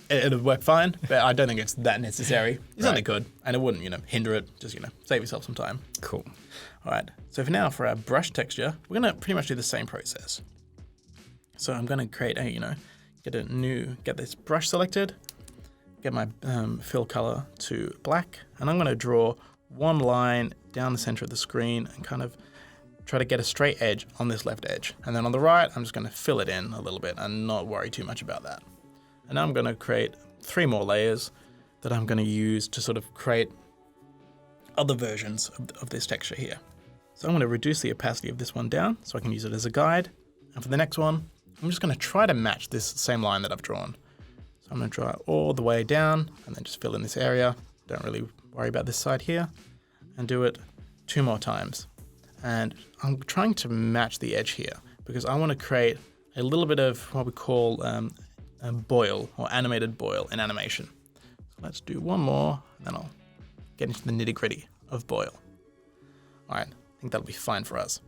Speaker 2: It'd work fine, but I don't think it's that necessary. It's only good, and it wouldn't hinder it. Just save yourself some time.
Speaker 1: Cool.
Speaker 2: All right. So for now, for our brush texture, we're gonna pretty much do the same process. So I'm gonna create get this brush selected, get my fill color to black, and I'm gonna draw one line down the center of the screen and kind of try to get a straight edge on this left edge. And then on the right, I'm just gonna fill it in a little bit and not worry too much about that. And now I'm gonna create 3 more layers. that I'm going to use to sort of create other versions of this texture here. So I'm going to reduce the opacity of this one down so I can use it as a guide. And for the next one, I'm just going to try to match this same line that I've drawn. So I'm going to draw it all the way down and then just fill in this area. Don't really worry about this side here, and do it 2 more times. And I'm trying to match the edge here because I want to create a little bit of what we call a boil or animated boil in animation. So let's do one more, and then I'll get into the nitty-gritty of boil. All right, I think that'll be fine for us.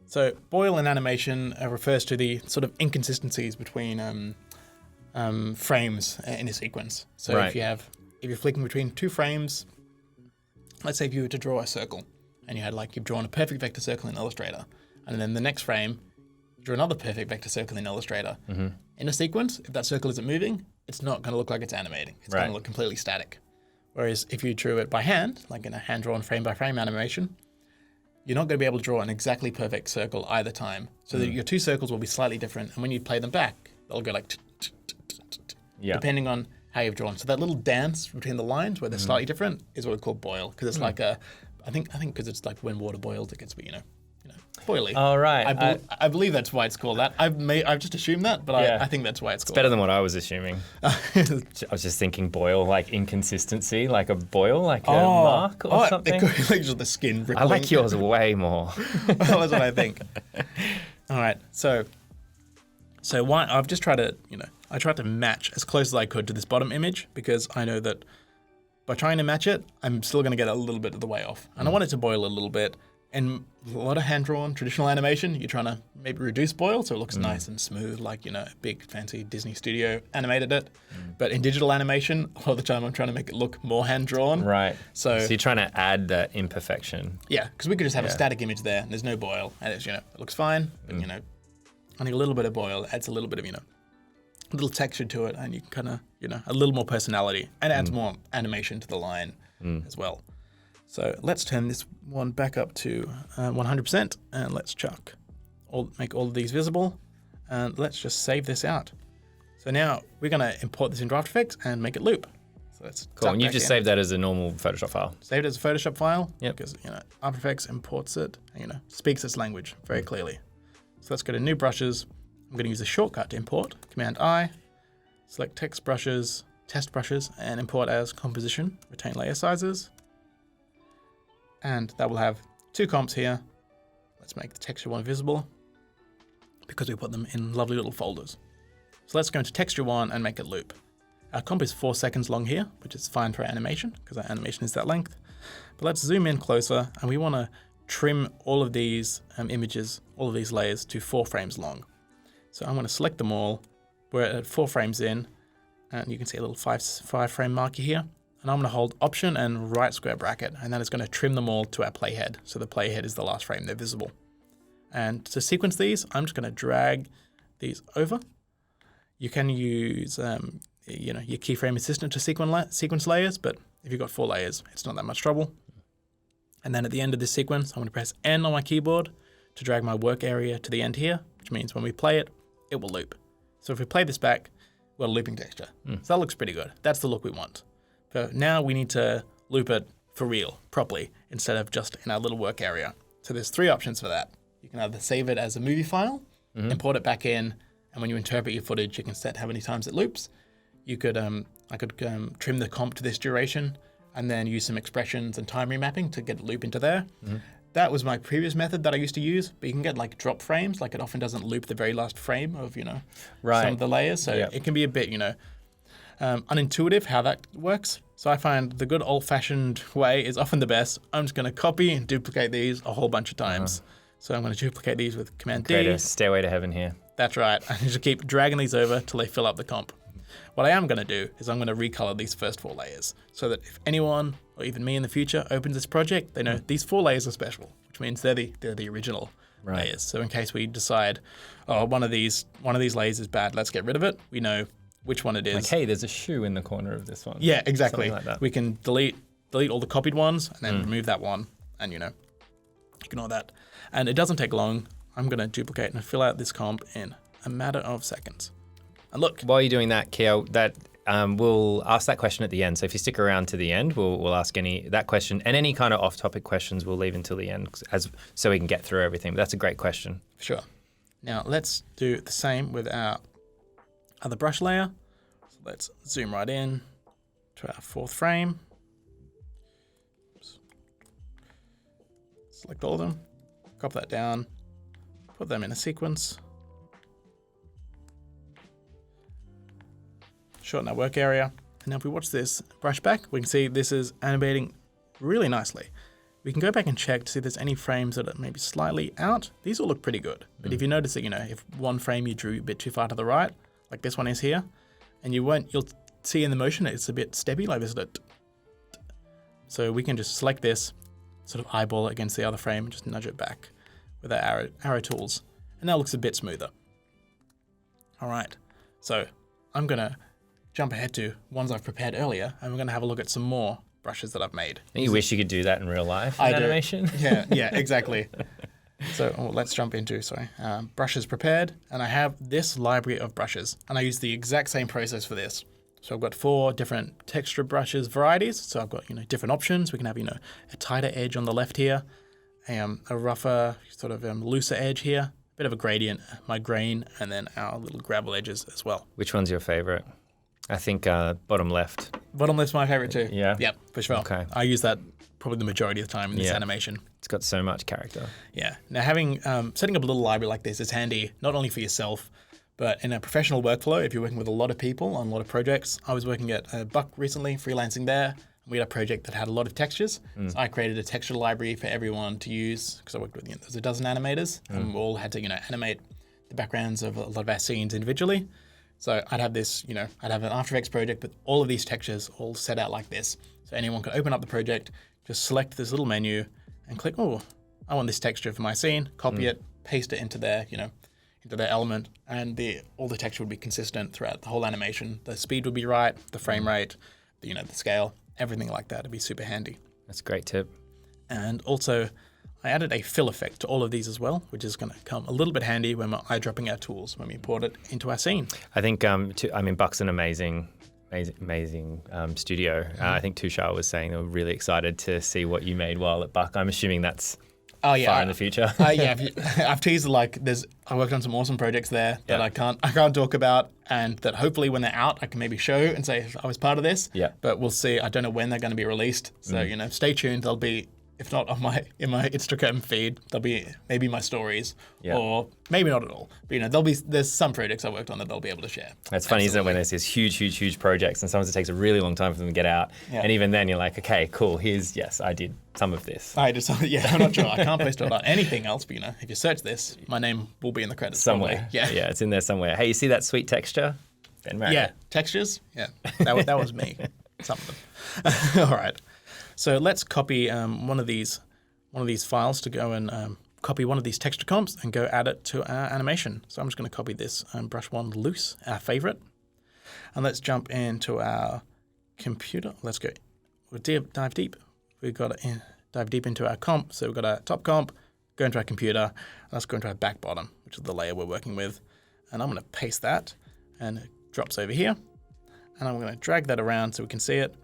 Speaker 2: So boil in animation refers to the sort of inconsistencies between frames in a sequence. So
Speaker 1: Right.
Speaker 2: if you're flicking between 2 frames, let's say if you were to draw a circle and you've drawn a perfect vector circle in Illustrator, and then the next frame, you draw another perfect vector circle in Illustrator. Mm-hmm. In a sequence, if that circle isn't moving, it's not going to look like it's animating. It's going to look completely static. Whereas if you drew it by hand, like in a hand-drawn frame-by-frame animation, you're not going to be able to draw an exactly perfect circle either time. So that your 2 circles will be slightly different, and when you play them back, they'll go like depending on how you've drawn. So that little dance between the lines where they're slightly different is what we call boil, because it's like I think because it's like when water boils, it gets boily.
Speaker 1: Oh, right.
Speaker 2: I believe that's why it's called that. I've just assumed that, but I think that's why it's called.
Speaker 1: Better than what I was assuming. I was just thinking boil, like inconsistency, like a boil, like a mark or something.
Speaker 2: It could be like just the skin rippling.
Speaker 1: I like yours way more.
Speaker 2: That's what I think. All right, so why I've just tried to, I tried to match as close as I could to this bottom image because I know that by trying to match it, I'm still going to get a little bit of the way off, and I want it to boil a little bit. And a lot of hand-drawn traditional animation, you're trying to maybe reduce boil so it looks nice and smooth, like, a big fancy Disney studio animated it. But in digital animation, a lot of the time I'm trying to make it look more hand-drawn.
Speaker 1: Right.
Speaker 2: So
Speaker 1: you're trying to add that imperfection.
Speaker 2: Yeah, because we could just have a static image there and there's no boil, and it's, it looks fine, but, I think a little bit of boil adds a little bit of, a little texture to it, and you can kind of, a little more personality, and adds more animation to the line as well. So let's turn this one back up to 100%, and let's make all of these visible, and let's just save this out. So now we're going to import this into After Effects and make it loop. So let's
Speaker 1: cool. And you just saved that as a normal Photoshop file.
Speaker 2: Saved it as a Photoshop file.
Speaker 1: Yep.
Speaker 2: Because After Effects imports it, and, speaks its language very clearly. So let's go to New Brushes. I'm going to use a shortcut to import. Command I, select Text Brushes, Test Brushes, and import as Composition. Retain layer sizes. And that will have 2 comps here. Let's make the texture one visible because we put them in lovely little folders. So let's go into texture one and make it loop. Our comp is 4 seconds long here, which is fine for animation because our animation is that length. But let's zoom in closer, and we want to trim all of these images, all of these layers to 4 frames long. So I'm going to select them all. We're at 4 frames in, and you can see a little 5 frame marker here. And I'm going to hold Option and right square bracket, and that is going to trim them all to our playhead. So the playhead is the last frame, they're visible. And to sequence these, I'm just going to drag these over. You can use your keyframe assistant to sequence layers, but if you've got 4 layers, it's not that much trouble. And then at the end of this sequence, I'm going to press N on my keyboard to drag my work area to the end here, which means when we play it, it will loop. So if we play this back, we've got a looping texture. So that looks pretty good. That's the look we want. But now we need to loop it for real, properly, instead of just in our little work area. So there's 3 options for that. You can either save it as a movie file, import it back in, and when you interpret your footage, you can set how many times it loops. You could, I could trim the comp to this duration, and then use some expressions and time remapping to get a loop into there. That was my previous method that I used to use, but you can get like drop frames, like it often doesn't loop the very last frame of, some of the layers. So it can be a bit, unintuitive how that works. So I find the good old-fashioned way is often the best. I'm just going to copy and duplicate these a whole bunch of times. So I'm going to duplicate these with Command D.
Speaker 1: Create a stairway to heaven here.
Speaker 2: That's right. I just keep dragging these over till they fill up the comp. What I am going to do is I'm going to recolor these first 4 layers so that if anyone, or even me in the future, opens this project, they know these 4 layers are special, which means they're the original layers. So in case we decide, one of these layers is bad, let's get rid of it, we know which one it is.
Speaker 1: Like, hey, there's a shoe in the corner of this one.
Speaker 2: Yeah, exactly.
Speaker 1: Something like that.
Speaker 2: We can delete all the copied ones and then remove that one and, ignore that. And it doesn't take long. I'm going to duplicate and fill out this comp in a matter of seconds. And look.
Speaker 1: While you're doing that, Kia, that we'll ask that question at the end. So if you stick around to the end, we'll ask that question and any kind of off-topic questions we'll leave until the end so we can get through everything. But that's a great question.
Speaker 2: Sure. Now let's do the same with our other brush layer. So let's zoom right in to our 4th frame. Oops. Select all of them, copy that down, put them in a sequence. Shorten our work area. And now if we watch this brush back, we can see this is animating really nicely. We can go back and check to see if there's any frames that are maybe slightly out. These all look pretty good. But if you notice that, if one frame you drew a bit too far to the right, like this one is here, and you'll see in the motion it's a bit steppy, like this. So we can just select this, sort of eyeball it against the other frame, and just nudge it back with our arrow tools. And now it looks a bit smoother. All right, so I'm gonna jump ahead to ones I've prepared earlier, and we're going to have a look at some more brushes that I've made.
Speaker 1: You wish you could do that in real life in animation?
Speaker 2: Yeah, exactly. So let's jump into, brushes prepared, and I have this library of brushes, and I use the exact same process for this. So I've got 4 different texture brushes varieties, so I've got different options. We can have a tighter edge on the left here, a rougher sort of looser edge here, a bit of a gradient, my grain, and then our little gravel edges as well.
Speaker 1: Which one's your favorite? I think bottom left.
Speaker 2: Bottom left's my favorite too.
Speaker 1: Yeah?
Speaker 2: Yep, for sure.
Speaker 1: Okay.
Speaker 2: I use that probably the majority of the time in this animation.
Speaker 1: It's got so much character.
Speaker 2: Yeah. Now setting up a little library like this is handy, not only for yourself, but in a professional workflow, if you're working with a lot of people on a lot of projects. I was working at Buck recently, freelancing there. We had a project that had a lot of textures. So I created a texture library for everyone to use because I worked with there's a dozen animators and we all had to animate the backgrounds of a lot of our scenes individually. So I'd have this, I'd have an After Effects project with all of these textures all set out like this. So anyone could open up the project, just select this little menu and click, oh, I want this texture for my scene, copy it, paste it into their, into their element, and all the texture would be consistent throughout the whole animation. The speed would be right, the frame rate, the scale, everything like that. It'd be super handy.
Speaker 1: That's a great tip.
Speaker 2: And also, I added a fill effect to all of these as well, which is going to come a little bit handy when we're eyedropping our tools, when we import it into our scene.
Speaker 1: I think, Buck's an amazing studio. I think Tushar was saying they were really excited to see what you made while at Buck. I'm assuming that's far in the future.
Speaker 2: I've teased I worked on some awesome projects there that I can't talk about, and that hopefully when they're out I can maybe show and say I was part of this.
Speaker 1: Yeah.
Speaker 2: But we'll see. I don't know when they're going to be released. So stay tuned. They'll be, if not in my Instagram feed, they'll be maybe my stories, or maybe not at all. But there's some projects I worked on that they'll be able to share.
Speaker 1: It's funny, isn't it, when there's these huge projects and sometimes it takes a really long time for them to get out. Yeah. And even then you're like, okay, cool, yes, I did some of this.
Speaker 2: I did some, I'm not sure. I can't post about anything else, but if you search this, my name will be in the credits
Speaker 1: somewhere.
Speaker 2: Probably. Yeah,
Speaker 1: it's in there somewhere. Hey, you see that sweet texture? Ben Marriott.
Speaker 2: Yeah, textures. Yeah, that was me. Some of them. All right. So let's copy one of these files to go and copy one of these texture comps and go add it to our animation. So I'm just going to copy this brush one loose, our favorite. And let's jump into our computer. Let's go. We'll dive deep. We've got to dive deep into our comp. So we've got our top comp, go into our computer. Let's go into our back bottom, which is the layer we're working with. And I'm going to paste that, and it drops over here. And I'm going to drag that around so we can see it.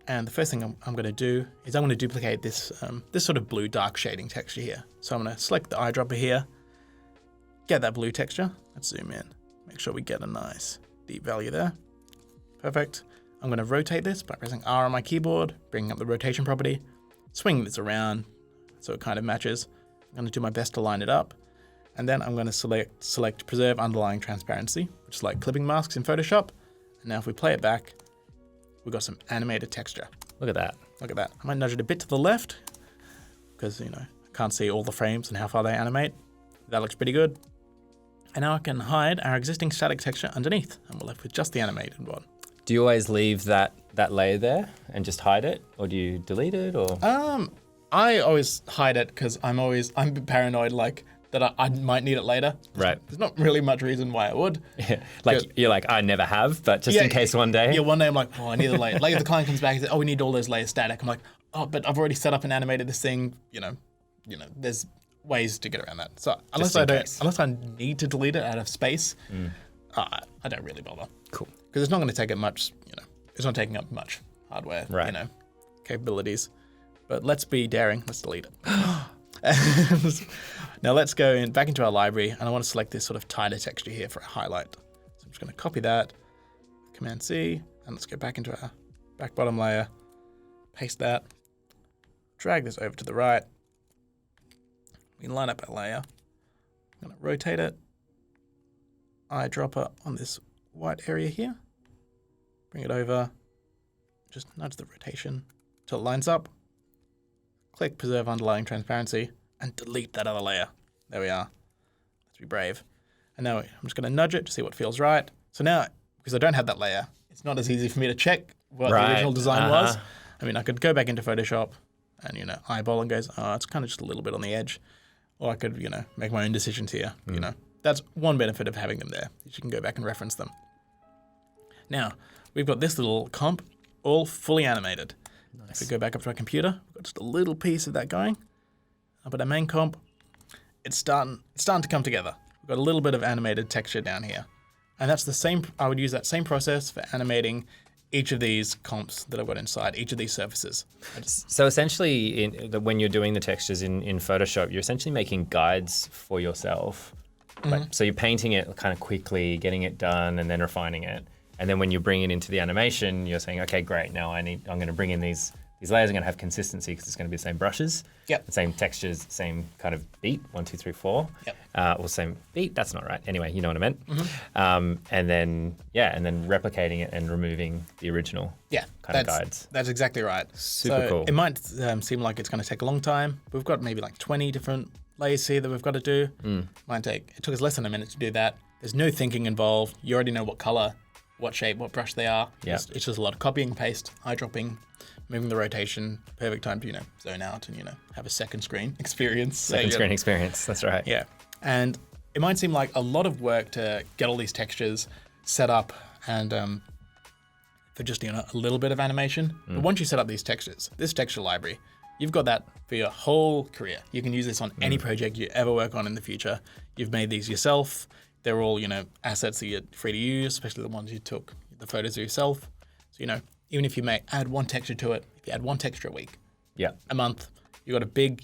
Speaker 2: And the first thing I'm going to do is I'm going to duplicate this sort of blue dark shading texture here. So I'm going to select the eyedropper here, get that blue texture. Let's zoom in, make sure we get a nice deep value there. Perfect. I'm going to rotate this by pressing R on my keyboard, bringing up the rotation property, swing this around so it kind of matches. I'm going to do my best to line it up. And then I'm going to select Preserve Underlying Transparency, which is like clipping masks in Photoshop. And now if we play it back, we've got some animated texture.
Speaker 1: Look at that.
Speaker 2: Look at that. I might nudge it a bit to the left because, I can't see all the frames and how far they animate. That looks pretty good. And now I can hide our existing static texture underneath, and we're left with just the animated one.
Speaker 1: Do you always leave that layer there and just hide it, or do you delete it, or?
Speaker 2: I always hide it because I'm paranoid, that I might need it later.
Speaker 1: Right.
Speaker 2: There's not really much reason why I would.
Speaker 1: Yeah. You're like, I never have, but just in case one day.
Speaker 2: Yeah, one day I'm like, I need a layer. Like if the client comes back and says, we need all those layers static. I'm like, but I've already set up and animated this thing. There's ways to get around that. So unless I need to delete it out of space, I don't really bother.
Speaker 1: Cool.
Speaker 2: because it's not going to take up much, it's not taking up much hardware,
Speaker 1: Right.
Speaker 2: Capabilities. But let's be daring. Let's delete it. Now let's go back into our library, and I want to select this sort of tighter texture here for a highlight. So I'm just going to copy that, Command C, and let's go back into our back bottom layer, paste that, drag this over to the right. We can line up our layer. I'm going to rotate it, eyedropper on this white area here, bring it over, just nudge the rotation till it lines up, click Preserve Underlying Transparency, and delete that other layer. There we are. Let's be brave. And now I'm just going to nudge it to see what feels right. So now, because I don't have that layer, it's not as easy for me to check what the original design was. I mean, I could go back into Photoshop and, eyeball and goes, oh, it's kind of just a little bit on the edge. Or I could, make my own decisions here. That's one benefit of having them there. You can go back and reference them. Now, we've got this little comp all fully animated. Nice. If we go back up to our computer, we've got just a little piece of that going. Up at our main comp, it's starting to come together. We've got a little bit of animated texture down here. And that's the same, I would use that same process for animating each of these comps that I've got inside, each of these surfaces.
Speaker 1: So essentially, when you're doing the textures in Photoshop, you're essentially making guides for yourself. Mm-hmm. So you're painting it kind of quickly, getting it done, and then refining it. And then when you bring it into the animation, you're saying, okay, great, now I'm going to bring in these layers are going to have consistency because it's going to be the same brushes,
Speaker 2: yep.
Speaker 1: The same textures, same kind of beat, 1, 2, 3, 4,
Speaker 2: yep.
Speaker 1: Or same beat. That's not right. Anyway, you know what I meant.
Speaker 2: Mm-hmm.
Speaker 1: And then replicating it and removing the original kind of guides.
Speaker 2: That's exactly right.
Speaker 1: Super cool.
Speaker 2: It might seem like it's going to take a long time. We've got maybe like 20 different layers here that we've got to do. It took us less than a minute to do that. There's no thinking involved. You already know what color, what shape, what brush they are.
Speaker 1: Yeah.
Speaker 2: It's just a lot of copying, paste, eyedropping, moving the rotation, perfect time to, zone out and, have a second screen experience.
Speaker 1: Second screen experience, that's right.
Speaker 2: Yeah. And it might seem like a lot of work to get all these textures set up and for just, a little bit of animation. But once you set up these textures, this texture library, you've got that for your whole career. You can use this on any project you ever work on in the future. You've made these yourself. They're all, assets that you're free to use, especially the ones you took the photos of yourself. So, even if you may add one texture to it, if you add one texture a week, a month, you've got a big,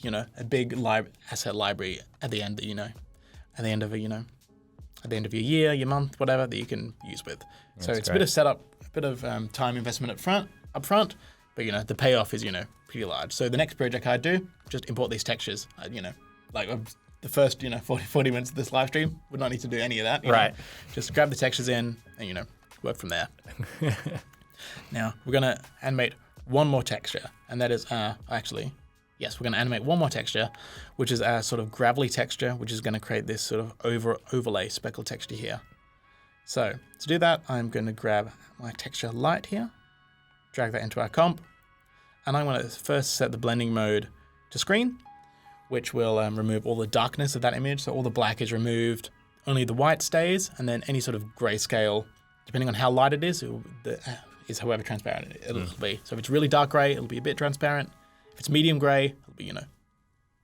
Speaker 2: asset library at the end that, at the end of your year, your month, whatever, that you can use with.
Speaker 1: That's
Speaker 2: so it's
Speaker 1: great.
Speaker 2: a bit of setup, a bit of time investment up front, but the payoff is pretty large. So the next project I do, just import these textures. The first 40 minutes of this live stream would not need to do any of that.
Speaker 1: Right.
Speaker 2: Just grab the textures in and work from there. Now we're gonna animate one more texture, and that is we're gonna animate one more texture, which is our sort of gravelly texture, which is gonna create this sort of overlay speckle texture here. So to do that, I'm gonna grab my texture light here, drag that into our comp, and I'm gonna first set the blending mode to screen, which will remove all the darkness of that image. So all the black is removed, only the white stays, and then any sort of grayscale, depending on how light it is however transparent it'll be. So if it's really dark gray, it'll be a bit transparent. If it's medium gray, it'll be,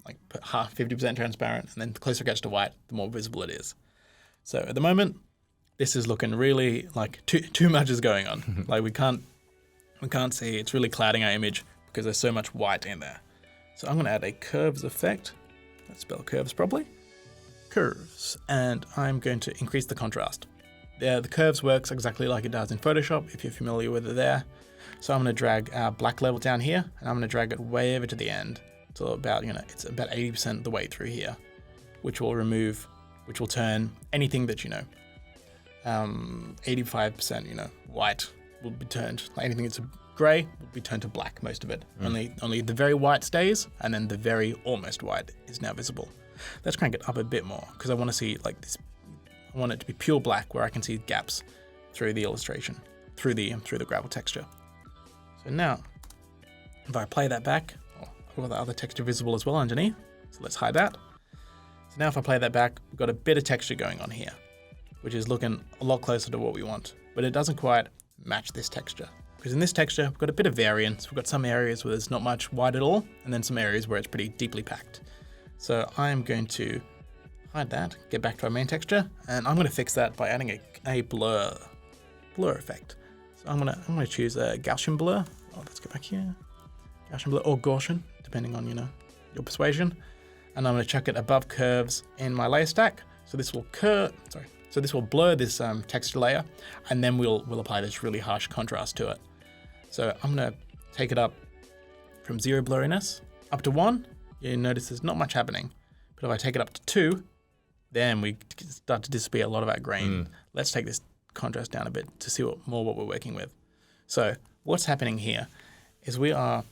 Speaker 2: like 50% transparent. And then the closer it gets to white, the more visible it is. So at the moment, this is looking really like too much is going on. Like we can't see, it's really clouding our image because there's so much white in there. So I'm going to add a curves effect. Let's spell curves properly. Curves. And I'm going to increase the contrast. The curves works exactly like it does in Photoshop, if you're familiar with it there. So I'm going to drag our black level down here, and I'm going to drag it way over to the end. So about, it's about 80% the way through here, which will turn anything that, 85%, white will be turned, like anything that's gray will be turned to black, most of it. Only the very white stays, and then the very almost white is now visible. Let's crank it up a bit more, because I want to see like this. I want it to be pure black, where I can see gaps through the illustration, through the gravel texture. So now, if I play that back, I've got the other texture visible as well underneath. So let's hide that. So now if I play that back, we've got a bit of texture going on here, which is looking a lot closer to what we want, but it doesn't quite match this texture. Because in this texture, we've got a bit of variance. We've got some areas where there's not much white at all, and then some areas where it's pretty deeply packed. So I'm going to hide that, get back to our main texture, and I'm going to fix that by adding a blur blur effect. So I'm gonna choose a Gaussian blur. Oh, let's go back here. Gaussian blur or Gaussian, depending on your persuasion. And I'm gonna chuck it above curves in my layer stack. So this will So this will blur this texture layer, and then we'll apply this really harsh contrast to it. So I'm gonna take it up from 0 blurriness up to 1. You notice there's not much happening. But if I take it up to 2, then we start to disappear a lot of our grain. Let's take this contrast down a bit to see what we're working with. So what's happening here is we are,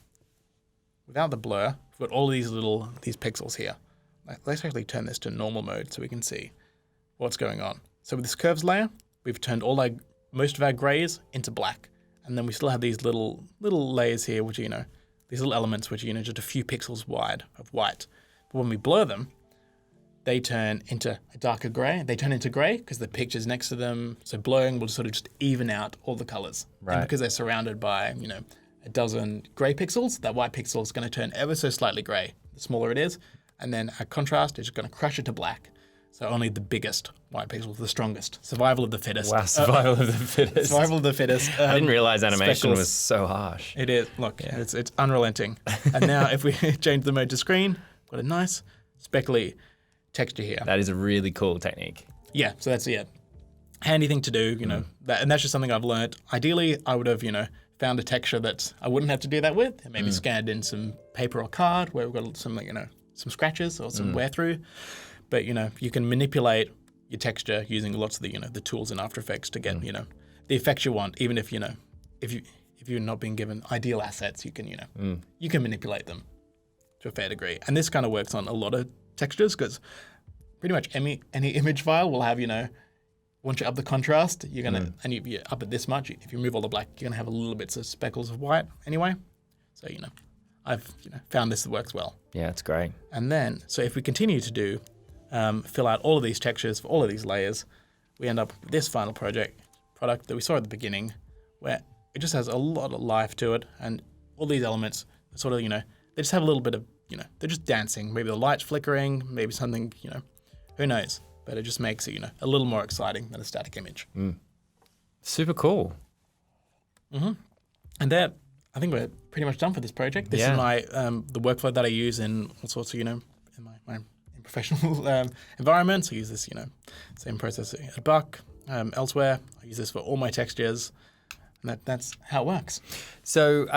Speaker 2: without the blur, we've got all these pixels here. Let's actually turn this to normal mode so we can see what's going on. So with this curves layer, we've turned most of our grays into black. And then we still have these little layers here, which are, these little elements which are, just a few pixels wide of white. But when we blur them, they turn into a darker gray. They turn into gray because the picture's next to them. So blurring will sort of just even out all the colors.
Speaker 1: Right.
Speaker 2: And because they're surrounded by, a dozen gray pixels, that white pixel is going to turn ever so slightly gray. The smaller it is. And then our contrast is going to crush it to black. So only the biggest white pixels, the strongest. Survival of the fittest.
Speaker 1: Wow, survival of the fittest.
Speaker 2: Survival of the fittest.
Speaker 1: I didn't realize animation
Speaker 2: speckles.
Speaker 1: was so harsh.
Speaker 2: It is. Look, it's unrelenting. And now if we change the mode to screen, got a nice speckly texture here.
Speaker 1: That is a really cool technique.
Speaker 2: Yeah, so that's handy thing to do, and that's just something I've learned. Ideally, I would have, found a texture that I wouldn't have to do that with, and maybe scanned in some paper or card where we've got some, some scratches or some wear through. But, you can manipulate your texture using lots of the tools in After Effects to get, the effects you want, even if, if you're not being given ideal assets, you can, you can manipulate them to a fair degree. And this kind of works on a lot of textures because pretty much any image file will have, once you up the contrast, you're going to, and you up it this much, if you remove all the black, you're going to have a little bits of speckles of white anyway. So, I've found this that works well.
Speaker 1: Yeah, it's great.
Speaker 2: And then, so if we continue to do, fill out all of these textures for all of these layers, we end up with this final product that we saw at the beginning, where it just has a lot of life to it, and all these elements sort of, they just have a little bit of, they're just dancing. Maybe the light's flickering, maybe something, who knows? But it just makes it, a little more exciting than a static image.
Speaker 1: Super cool.
Speaker 2: And that, I think we're pretty much done for this project. This is my the workflow that I use in all sorts of, in my professional environments. I use this, same process at Buck, elsewhere. I use this for all my textures, and that's how it works.
Speaker 1: So,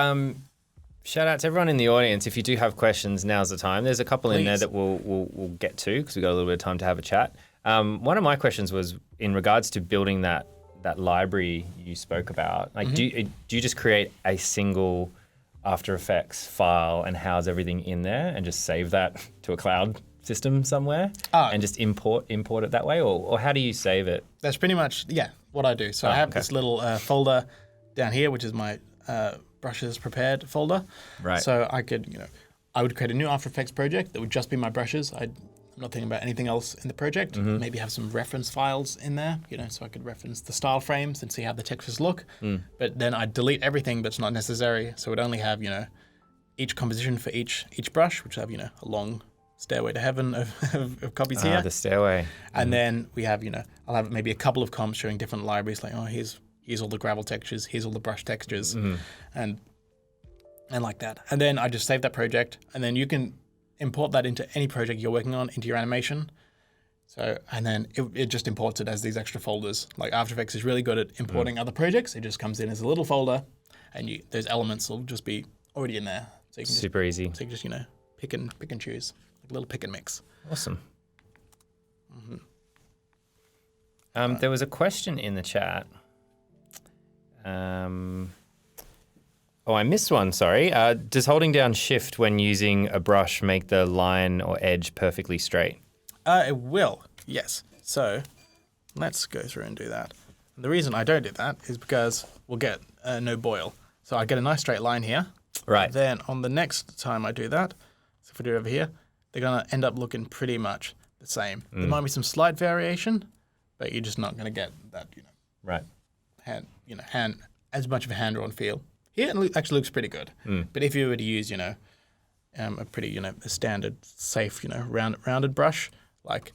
Speaker 1: shout out to everyone in the audience. If you do have questions, now's the time. There's a couple in there that we'll get to because we've got a little bit of time to have a chat. One of my questions was in regards to building that library you spoke about. Like, do you just create a single After Effects file and house everything in there and just save that to a cloud system somewhere and just import it that way? Or how do you save it?
Speaker 2: That's pretty much, what I do. So I have this little folder down here, which is my brushes prepared folder.
Speaker 1: Right.
Speaker 2: So I could, I would create a new After Effects project that would just be my brushes. I'm not thinking about anything else in the project. Maybe have some reference files in there, so I could reference the style frames and see how the textures look. But then I'd delete everything that's not necessary. So it'd only have, each composition for each brush, which would have, a long stairway to heaven of copies here.
Speaker 1: The stairway.
Speaker 2: And then we have, I'll have maybe a couple of comps showing different libraries, like, here's all the gravel textures, here's all the brush textures, and like that. And then I just save that project, and then you can import that into any project you're working on into your animation. So, and then it just imports it as these extra folders. Like After Effects is really good at importing other projects. It just comes in as a little folder, and those elements will just be already in there. So you can
Speaker 1: super easy.
Speaker 2: So you can just, pick and choose, like a little pick and mix.
Speaker 1: Awesome. There was a question in the chat. I missed one, sorry. Does holding down Shift when using a brush make the line or edge perfectly straight?
Speaker 2: It will, yes. So let's go through and do that. And the reason I don't do that is because we'll get no boil. So I get a nice straight line here.
Speaker 1: Right.
Speaker 2: Then on the next time I do that, so if we do it over here, they're going to end up looking pretty much the same. There might be some slight variation, but you're just not going to get that,
Speaker 1: right.
Speaker 2: hand as much of a hand-drawn feel. Here it actually looks pretty good. But if you were to use, a pretty, a standard, safe, rounded brush, like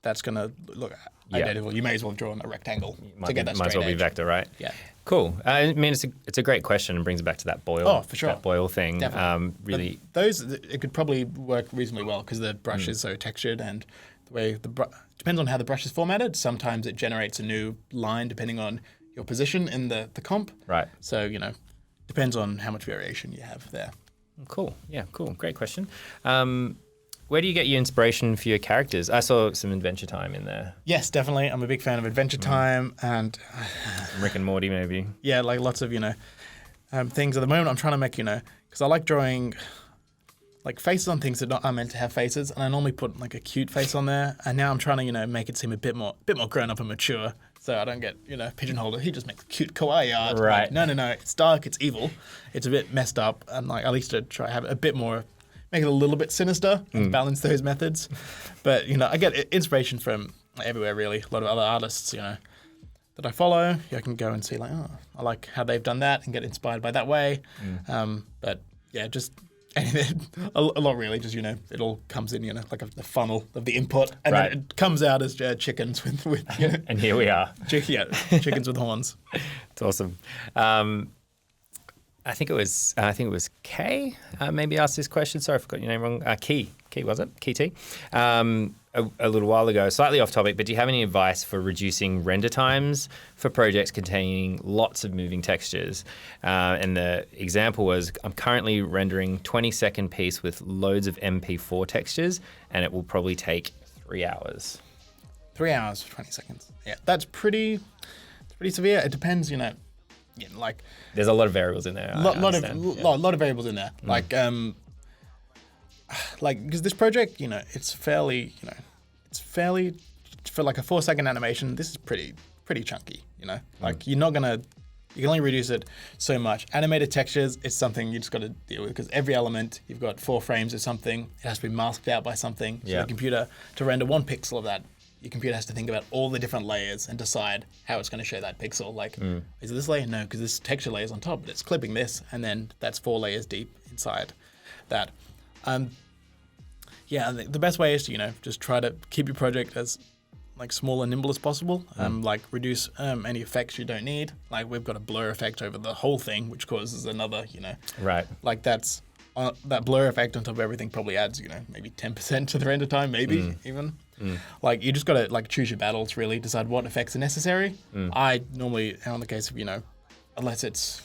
Speaker 2: that's going to look identical. You may as well draw a rectangle to get that
Speaker 1: might as
Speaker 2: straight
Speaker 1: well be
Speaker 2: edge.
Speaker 1: vector, right?
Speaker 2: Yeah.
Speaker 1: Cool. I mean, it's a great question and brings it back to that boil.
Speaker 2: Oh, for sure.
Speaker 1: That boil thing.
Speaker 2: Definitely.
Speaker 1: Really.
Speaker 2: But those, it could probably work reasonably well because the brush is so textured, and the way depends on how the brush is formatted. Sometimes it generates a new line depending on your position in the comp.
Speaker 1: Right.
Speaker 2: So, depends on how much variation you have there.
Speaker 1: Cool. Yeah, cool. Great question. Where do you get your inspiration for your characters? I saw some Adventure Time in there.
Speaker 2: Yes, definitely. I'm a big fan of Adventure Time and
Speaker 1: Rick and Morty, maybe.
Speaker 2: yeah, like lots of, things. At the moment I'm trying to make, because I like drawing like faces on things that aren't meant to have faces, and I normally put like a cute face on there, and now I'm trying to, make it seem a bit more grown up and mature, so I don't get, pigeonholed. He just makes cute kawaii art.
Speaker 1: Right.
Speaker 2: Like, no, it's dark, it's evil, it's a bit messed up, and like at least to try to have a bit more, make it a little bit sinister and balance those methods. But, I get inspiration from everywhere, really. A lot of other artists, that I follow. I can go and see, like, oh, I like how they've done that and get inspired by that way. But, yeah, just anything, a lot, really. Just, it all comes in, like the funnel of the input. And
Speaker 1: Right.
Speaker 2: then it comes out as chickens with
Speaker 1: And here we are.
Speaker 2: chickens with horns.
Speaker 1: It's awesome. I think it was Kay. Maybe asked this question. Sorry, I forgot your name wrong. Key was it? Key T. A little while ago, slightly off topic, but do you have any advice for reducing render times for projects containing lots of moving textures? And the example was, I'm currently rendering 20-second piece with loads of MP4 textures, and it will probably take 3 hours.
Speaker 2: 3 hours for 20 seconds. Yeah, that's pretty severe. It depends, like
Speaker 1: There's a lot of variables in there.
Speaker 2: lot of variables in there. Like because this project, it's fairly for like a 4-second animation. This is pretty chunky. Like you can only reduce it so much. Animated textures is something you just got to deal with because every element you've got 4 frames of something. It has to be masked out by something. So the computer, to render 1 pixel of that, your computer has to think about all the different layers and decide how it's going to show that pixel. Like, is it this layer? No, because this texture layer is on top, but it's clipping this, and then that's 4 layers deep inside that. The best way is to, just try to keep your project as like small and nimble as possible. Like reduce any effects you don't need. Like we've got a blur effect over the whole thing, which causes another,
Speaker 1: Right.
Speaker 2: like that blur effect on top of everything probably adds, maybe 10% to the render time, maybe even. Like you just got to like choose your battles, really decide what effects are necessary. I normally, on the case of, unless it's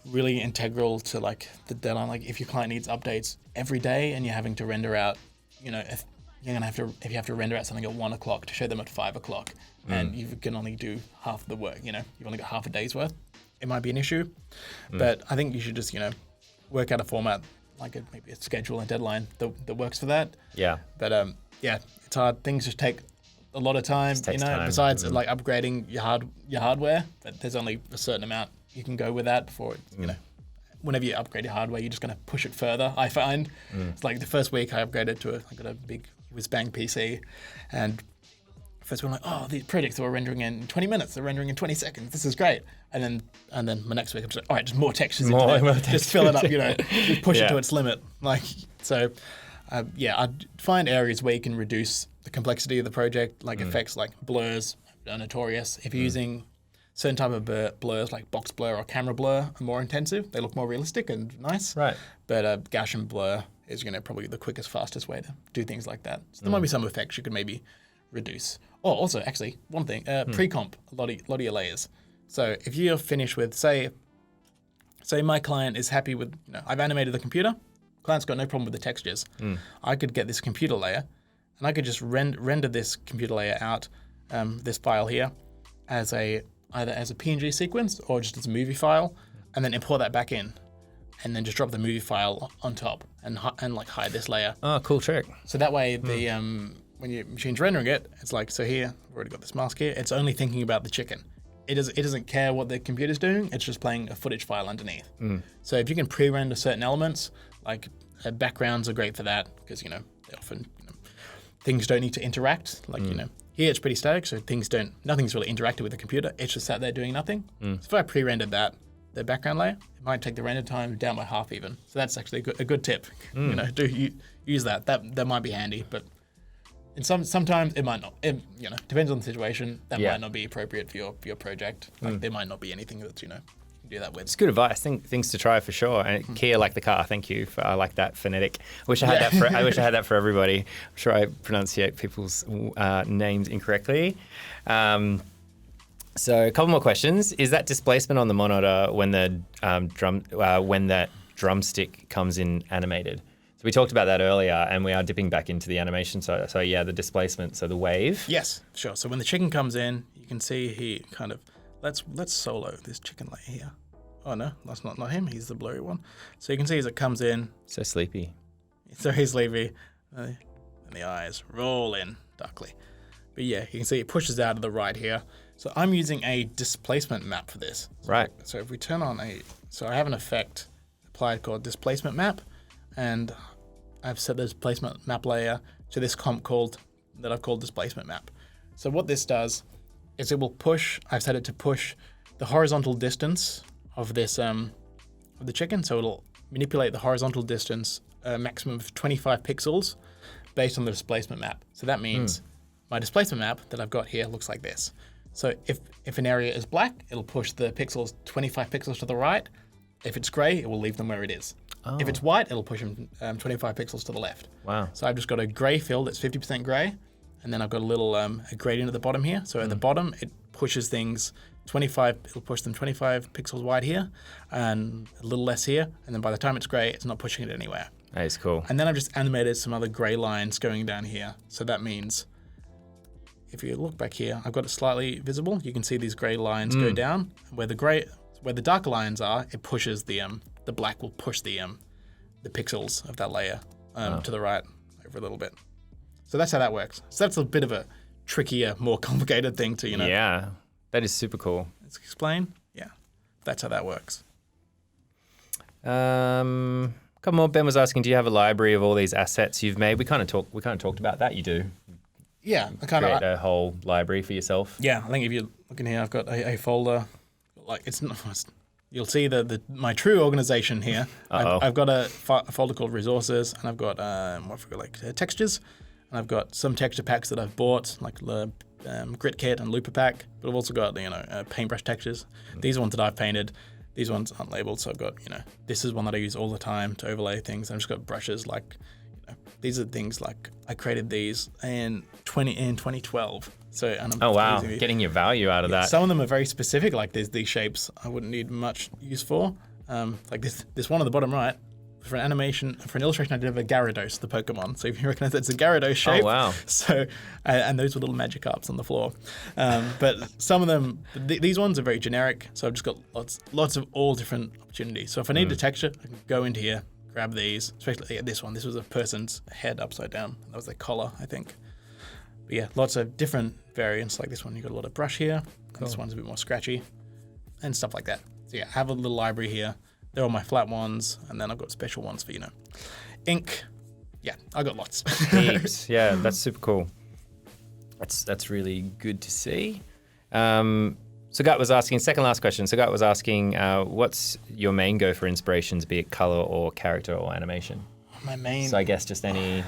Speaker 2: really integral to like the deadline, like if your client needs updates every day and you're having to render out, if you have to render out something at 1 o'clock to show them at 5 o'clock and you can only do half the work, you've only got half a day's worth, it might be an issue. But I think you should just, work out a format, like maybe a schedule and deadline that works for that.
Speaker 1: Yeah.
Speaker 2: But it's hard. Things just take a lot of time,
Speaker 1: time.
Speaker 2: besides like upgrading your hardware, but there's only a certain amount you can go with that before it, whenever you upgrade your hardware, you're just going to push it further, I find. It's like the first week I upgraded to I got a big whiz-bang PC, and first week I'm like, oh, these projects that were rendering in 20 minutes, they're rendering in 20 seconds. This is great. And then my next week I'm just like, all right, just more textures. Just fill it up, just push it to its limit. Like, so, I'd find areas where you can reduce the complexity of the project, like effects like blurs are notorious. If you're using certain type of blurs like box blur or camera blur are more intensive. They look more realistic and nice.
Speaker 1: Right.
Speaker 2: But Gaussian blur is probably the quickest, fastest way to do things like that. So there might be some effects you could maybe reduce. Oh, also, actually, one thing, pre-comp a lot of your layers. So if you're finished with, say my client is happy with, I've animated the computer, client's got no problem with the textures. I could get this computer layer, and I could just render this computer layer out, this file here, as either as a PNG sequence or just as a movie file, and then import that back in, and then just drop the movie file on top and like hide this layer.
Speaker 1: Oh, cool trick.
Speaker 2: So that way the when your machine's rendering it, it's like, so here, I've already got this mask here, it's only thinking about the chicken. It doesn't care what the computer's doing, it's just playing a footage file underneath. So if you can pre-render certain elements, like backgrounds are great for that, because they often things don't need to interact. Like here it's pretty static, so nothing's really interacted with the computer. It's just sat there doing nothing. So if I pre-rendered the background layer, it might take the render time down by half even. So that's actually a good tip. Use that. That might be handy, but sometimes it might not. Depends on the situation. That
Speaker 1: Yeah.
Speaker 2: might not be appropriate for your project. Like there might not be anything that's you can do that with.
Speaker 1: It's good advice. Things to try for sure. And Kia, like the car. Thank you. I like that phonetic. I wish I had that. I wish I had that for everybody. I'm sure I pronunciate people's names incorrectly. So a couple more questions. Is that displacement on the monitor when the when that drumstick comes in animated? So we talked about that earlier, and we are dipping back into the animation. So yeah, the displacement, so the wave.
Speaker 2: Yes, sure. So when the chicken comes in, you can see he kind of let's solo this chicken layer here. Oh no, that's not him. He's the blurry one. So you can see as it comes in.
Speaker 1: So sleepy.
Speaker 2: So he's sleepy, and the eyes roll in darkly. But yeah, you can see it pushes out of the right here. So I'm using a displacement map for this.
Speaker 1: Right.
Speaker 2: So if we turn on so I have an effect applied called displacement map, and I've set the displacement map layer to this comp that I've called displacement map. So what this does is it will push. I've set it to push the horizontal distance of this of the chicken. So it'll manipulate the horizontal distance a maximum of 25 pixels based on the displacement map. So that means my displacement map that I've got here looks like this. So if an area is black, it'll push the pixels 25 pixels to the right. If it's gray, it will leave them where it is.
Speaker 1: Oh.
Speaker 2: If it's white, it'll push them 25 pixels to the left.
Speaker 1: Wow.
Speaker 2: So I've just got a gray fill that's 50% gray, and then I've got a little a gradient at the bottom here. So at the bottom, it pushes things it'll push them 25 pixels wide here, and a little less here, and then by the time it's gray, it's not pushing it anywhere.
Speaker 1: That is cool.
Speaker 2: And then I've just animated some other gray lines going down here. So that means if you look back here, I've got it slightly visible. You can see these gray lines go down. Where the darker lines are, it pushes the black will push the pixels of that layer to the right over a little bit. So that's how that works. So that's a bit of a trickier, more complicated thing to
Speaker 1: Yeah, that is super cool.
Speaker 2: Let's explain. Yeah, that's how that works.
Speaker 1: Couple more. Ben was asking, do you have a library of all these assets you've made? We kind of talked about that. You do.
Speaker 2: Yeah, I
Speaker 1: Create a whole library for yourself.
Speaker 2: Yeah, I think if you look in here, I've got a folder. Like you'll see my true organization here. I've got a folder called resources, and I've got textures, and I've got some texture packs that I've bought, like the grit kit and looper pack. But I've also got paintbrush textures. These ones that I've painted. These ones aren't labeled, so I've got this is one that I use all the time to overlay things. I've just got brushes like these are things like I created these in 2012. So
Speaker 1: oh wow, getting your value out of that.
Speaker 2: Some of them are very specific, like there's these shapes I wouldn't need much use for. Like this one on the bottom right, for an illustration I did of a Gyarados, the Pokemon. So if you recognize it's a Gyarados shape.
Speaker 1: Oh wow.
Speaker 2: So and those were little Magikarps on the floor. But some of them, these ones are very generic. So I've just got lots of all different opportunities. So if I need a texture, I can go into here, grab these, especially this one. This was a person's head upside down. That was their collar, I think. But yeah, lots of different variants. Like this one, you got a lot of brush here. Cool. This one's a bit more scratchy and stuff like that. So yeah, I have a little library here. They're all my flat ones, and then I've got special ones for ink. Yeah, I got lots.
Speaker 1: Heaps. Yeah, that's super cool. That's really good to see. Sagat was asking, second last question. Sagat was asking, what's your main go for inspirations, be it color or character or animation?
Speaker 2: My main.
Speaker 1: So I guess just any.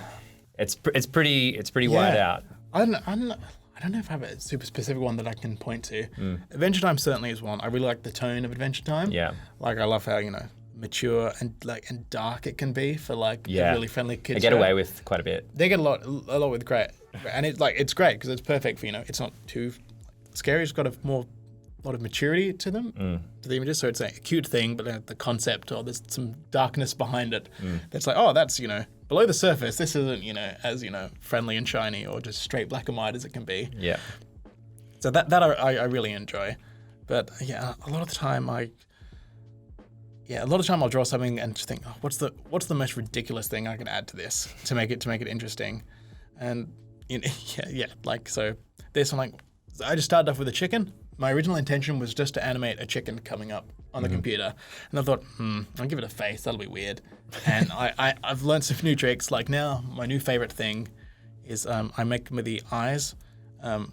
Speaker 1: It's pretty wide out.
Speaker 2: I don't know if I have a super specific one that I can point to. Adventure Time certainly is one. I really like the tone of Adventure Time.
Speaker 1: Yeah.
Speaker 2: Like I love how mature and dark it can be for a really friendly kids.
Speaker 1: They get away with quite a bit.
Speaker 2: They get a lot with great, and it's great because it's perfect for it's not too scary. It's got a lot of maturity to them, to the images. So it's a cute thing, but the concept or there's some darkness behind it. That's like, oh, that's below the surface. This isn't as friendly and shiny or just straight black and white as it can be.
Speaker 1: Yeah.
Speaker 2: So that I really enjoy, but yeah, a lot of the time I'll draw something and just think, oh, what's the most ridiculous thing I can add to this to make it interesting, and so this one I just started off with a chicken. My original intention was just to animate a chicken coming up on the computer, and I thought, I'll give it a face. That'll be weird. And I've learned some new tricks. Like now, my new favorite thing is I make them with the eyes. I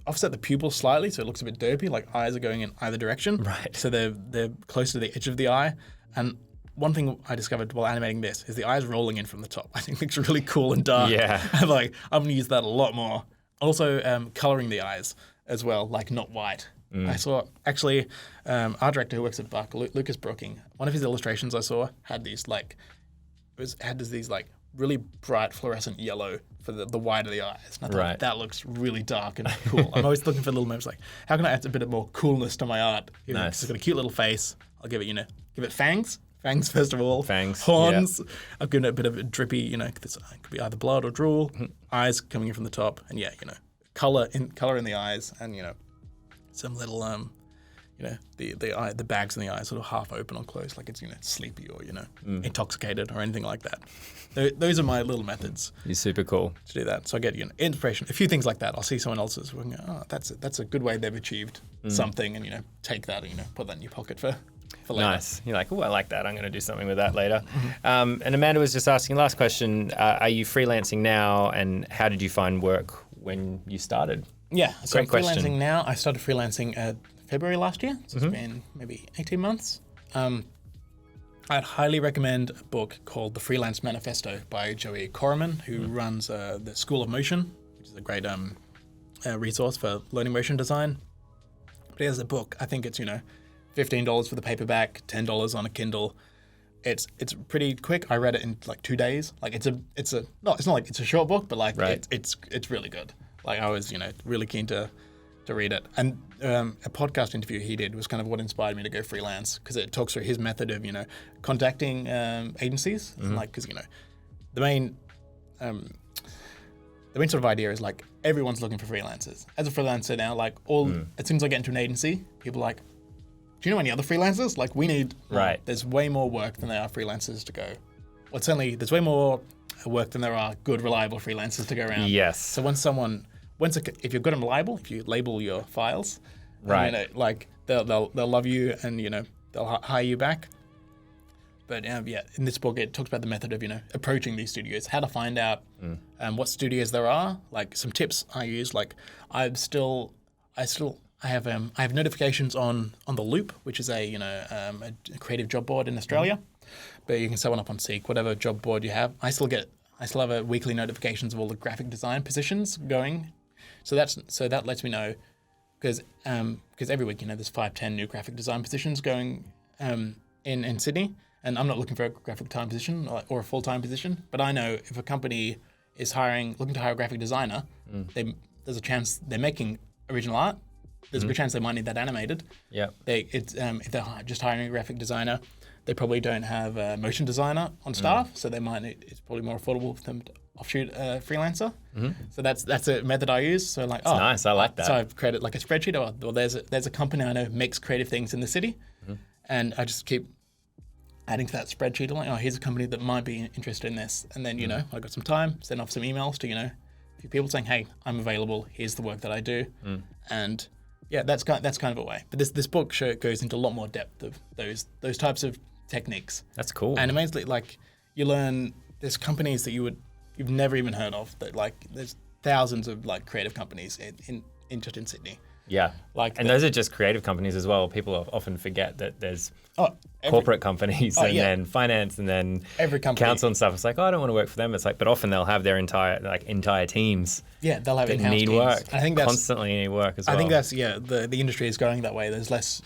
Speaker 2: offset the pupil slightly so it looks a bit derpy, like eyes are going in either direction.
Speaker 1: Right.
Speaker 2: So they're close to the edge of the eye. And one thing I discovered while animating this is the eyes rolling in from the top. I think it's really cool and dark.
Speaker 1: Yeah.
Speaker 2: I'm going to use that a lot more. Also, coloring the eyes as well, like not white. I saw, actually, our director who works at Buck, Lucas Brooking, one of his illustrations I saw had these really bright fluorescent yellow for the white of the eyes. And I thought, that looks really dark and cool. I'm always looking for little moments like, how can I add a bit of more coolness to my art?
Speaker 1: Nice.
Speaker 2: It's got a cute little face. I'll give it fangs. Fangs, first of all.
Speaker 1: Fangs.
Speaker 2: Horns.
Speaker 1: Yep.
Speaker 2: I've given it a bit of a drippy, it could be either blood or drool. Eyes coming in from the top. And color in the eyes. And, some little, the bags in the eyes sort of half open or closed, like it's, sleepy or, intoxicated or anything like that. Those are my little methods.
Speaker 1: You're super cool.
Speaker 2: To do that. So I get, inspiration. A few things like that. I'll see someone else's and go, that's a good way they've achieved something and, take that and, put that in your pocket for later.
Speaker 1: Nice. You're like, oh, I like that. I'm going to do something with that later. And Amanda was just asking, last question, are you freelancing now and how did you find work when you started?
Speaker 2: Yeah, so
Speaker 1: Great
Speaker 2: I'm
Speaker 1: question.
Speaker 2: freelancing now. I started freelancing February last year, so it's been maybe 18 months. I'd highly recommend a book called The Freelance Manifesto by Joey Corriman, who runs the School of Motion, which is a great resource for learning motion design. But here's a book. I think it's, $15 for the paperback, $10 on a Kindle. It's pretty quick. I read it in like 2 days. Like it's not like it's a short book, but like it's really good. Like I was, really keen to read it. And a podcast interview he did was kind of what inspired me to go freelance because it talks through his method of, contacting agencies. And like, because, the main sort of idea is like everyone's looking for freelancers. As a freelancer now, like as soon as I get into an agency, people are like, do you know any other freelancers? Like we need, there's way more work than there are freelancers to go. Well, certainly there's way more work than there are good, reliable freelancers to go around.
Speaker 1: Yes.
Speaker 2: So if you're good and reliable, if you label your files, like they'll love you and they'll hire you back. But in this book it talks about the method of approaching these studios, how to find out what studios there are. Like some tips I use, like I have notifications on the Loop, which is a creative job board in Australia. But you can set one up on Seek, whatever job board you have. I still have a weekly notifications of all the graphic design positions going. So that lets me know because every week there's 5-10 new graphic design positions going in Sydney, and I'm not looking for a graphic design position or a full-time position, but I know if a company is looking to hire a graphic designer, there's a chance they're making original art. There's a good chance they might need that animated. Yeah. If they're just hiring a graphic designer, they probably don't have a motion designer on staff, so it's probably more affordable for them to offshoot a freelancer. So that's a method I use. So like,
Speaker 1: nice, I like that.
Speaker 2: So I've created like a spreadsheet. Well, there's a company I know makes creative things in the city, and I just keep adding to that spreadsheet. I'm like, here's a company that might be interested in this, and then I got some time, send off some emails to a few people saying, hey, I'm available. Here's the work that I do, and yeah, that's kind of a way. But this book goes into a lot more depth of those types of techniques.
Speaker 1: That's cool.
Speaker 2: And amazingly, like you learn, there's companies that you've never even heard of. That like there's thousands of like creative companies in just in Sydney.
Speaker 1: Yeah, and those are just creative companies as well. People often forget that there's corporate companies and then finance and then
Speaker 2: every company,
Speaker 1: council and stuff. It's like, I don't want to work for them. It's like, but often they'll have their entire teams.
Speaker 2: Yeah, they'll have in-house
Speaker 1: need
Speaker 2: teams.
Speaker 1: work.
Speaker 2: I think that's
Speaker 1: constantly need work as well.
Speaker 2: I think that's the industry is going that way. There's less,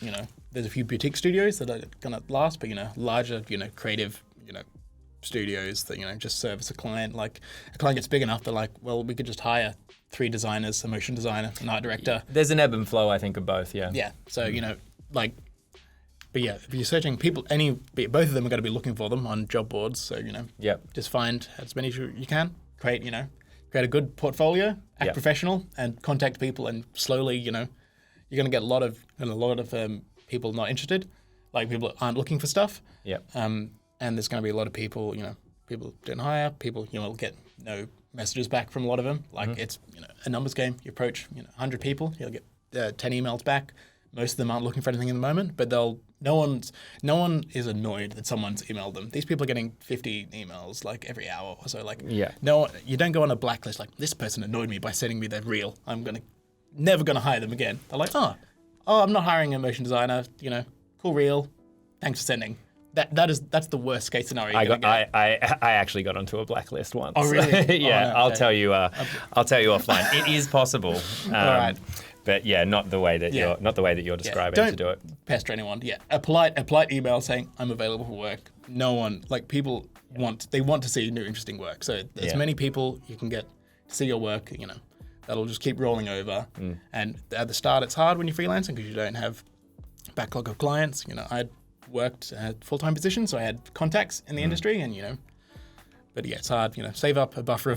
Speaker 2: there's a few boutique studios that are gonna last, but larger, creative, studios that just service a client. Like a client gets big enough, they're like, well, we could just hire 3 designers, a motion designer, an art director.
Speaker 1: There's an ebb and flow, I think, of both. Yeah.
Speaker 2: Yeah. So but yeah, if you're searching people, both of them are going to be looking for them on job boards. So just find as many as you can. Create a good portfolio, act professional, and contact people. And slowly, you're going to get a lot of people not interested, like people that aren't looking for stuff. Yeah. And there's going to be a lot of people, people don't hire, people, will get no messages back from a lot of them. Like it's, a numbers game. You approach, 100 people, you'll get 10 emails back. Most of them aren't looking for anything in the moment, but no one is annoyed that someone's emailed them. These people are getting 50 emails like every hour or so. Like, no, you don't go on a blacklist like this person annoyed me by sending me their reel. I'm never gonna hire them again. They're like, oh, I'm not hiring a motion designer. Cool reel. Thanks for sending. that's the worst case scenario.
Speaker 1: I actually got onto a blacklist once.
Speaker 2: Oh really?
Speaker 1: Yeah,
Speaker 2: no,
Speaker 1: I'll tell you. I'll tell you offline. It is possible.
Speaker 2: All right.
Speaker 1: But yeah, not the way that you're describing
Speaker 2: Don't
Speaker 1: to do it.
Speaker 2: pester anyone. Yeah, a polite email saying I'm available for work. No one people want to see new interesting work. So as many people you can get to see your work, that'll just keep rolling over. And at the start, it's hard when you're freelancing because you don't have a backlog of clients. I worked at full-time position, so I had contacts in the industry, and but yeah, it's hard. Save up a buffer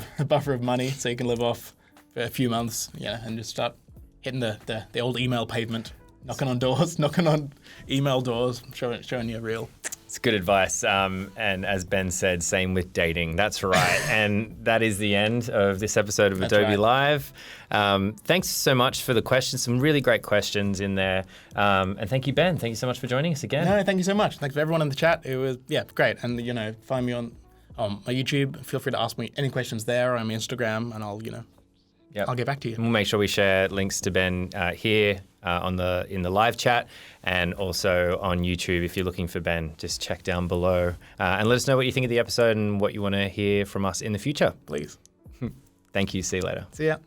Speaker 2: of money so you can live off for a few months. And just start hitting the old email pavement, knocking on doors, knocking on email doors, showing you real.
Speaker 1: It's good advice. And as Ben said, same with dating. That's right. And that is the end of this episode of Adobe Live. Thanks so much for the questions. Some really great questions in there. And thank you, Ben. Thank you so much for joining us again.
Speaker 2: No, thank you so much. Thanks for everyone in the chat. It was, great. And, find me on my YouTube. Feel free to ask me any questions there or on my Instagram, and I'll get back to you.
Speaker 1: And we'll make sure we share links to Ben here in the live chat, and also on YouTube. If you're looking for Ben, just check down below and let us know what you think of the episode and what you want to hear from us in the future.
Speaker 2: Please.
Speaker 1: Thank you. See you later.
Speaker 2: See ya.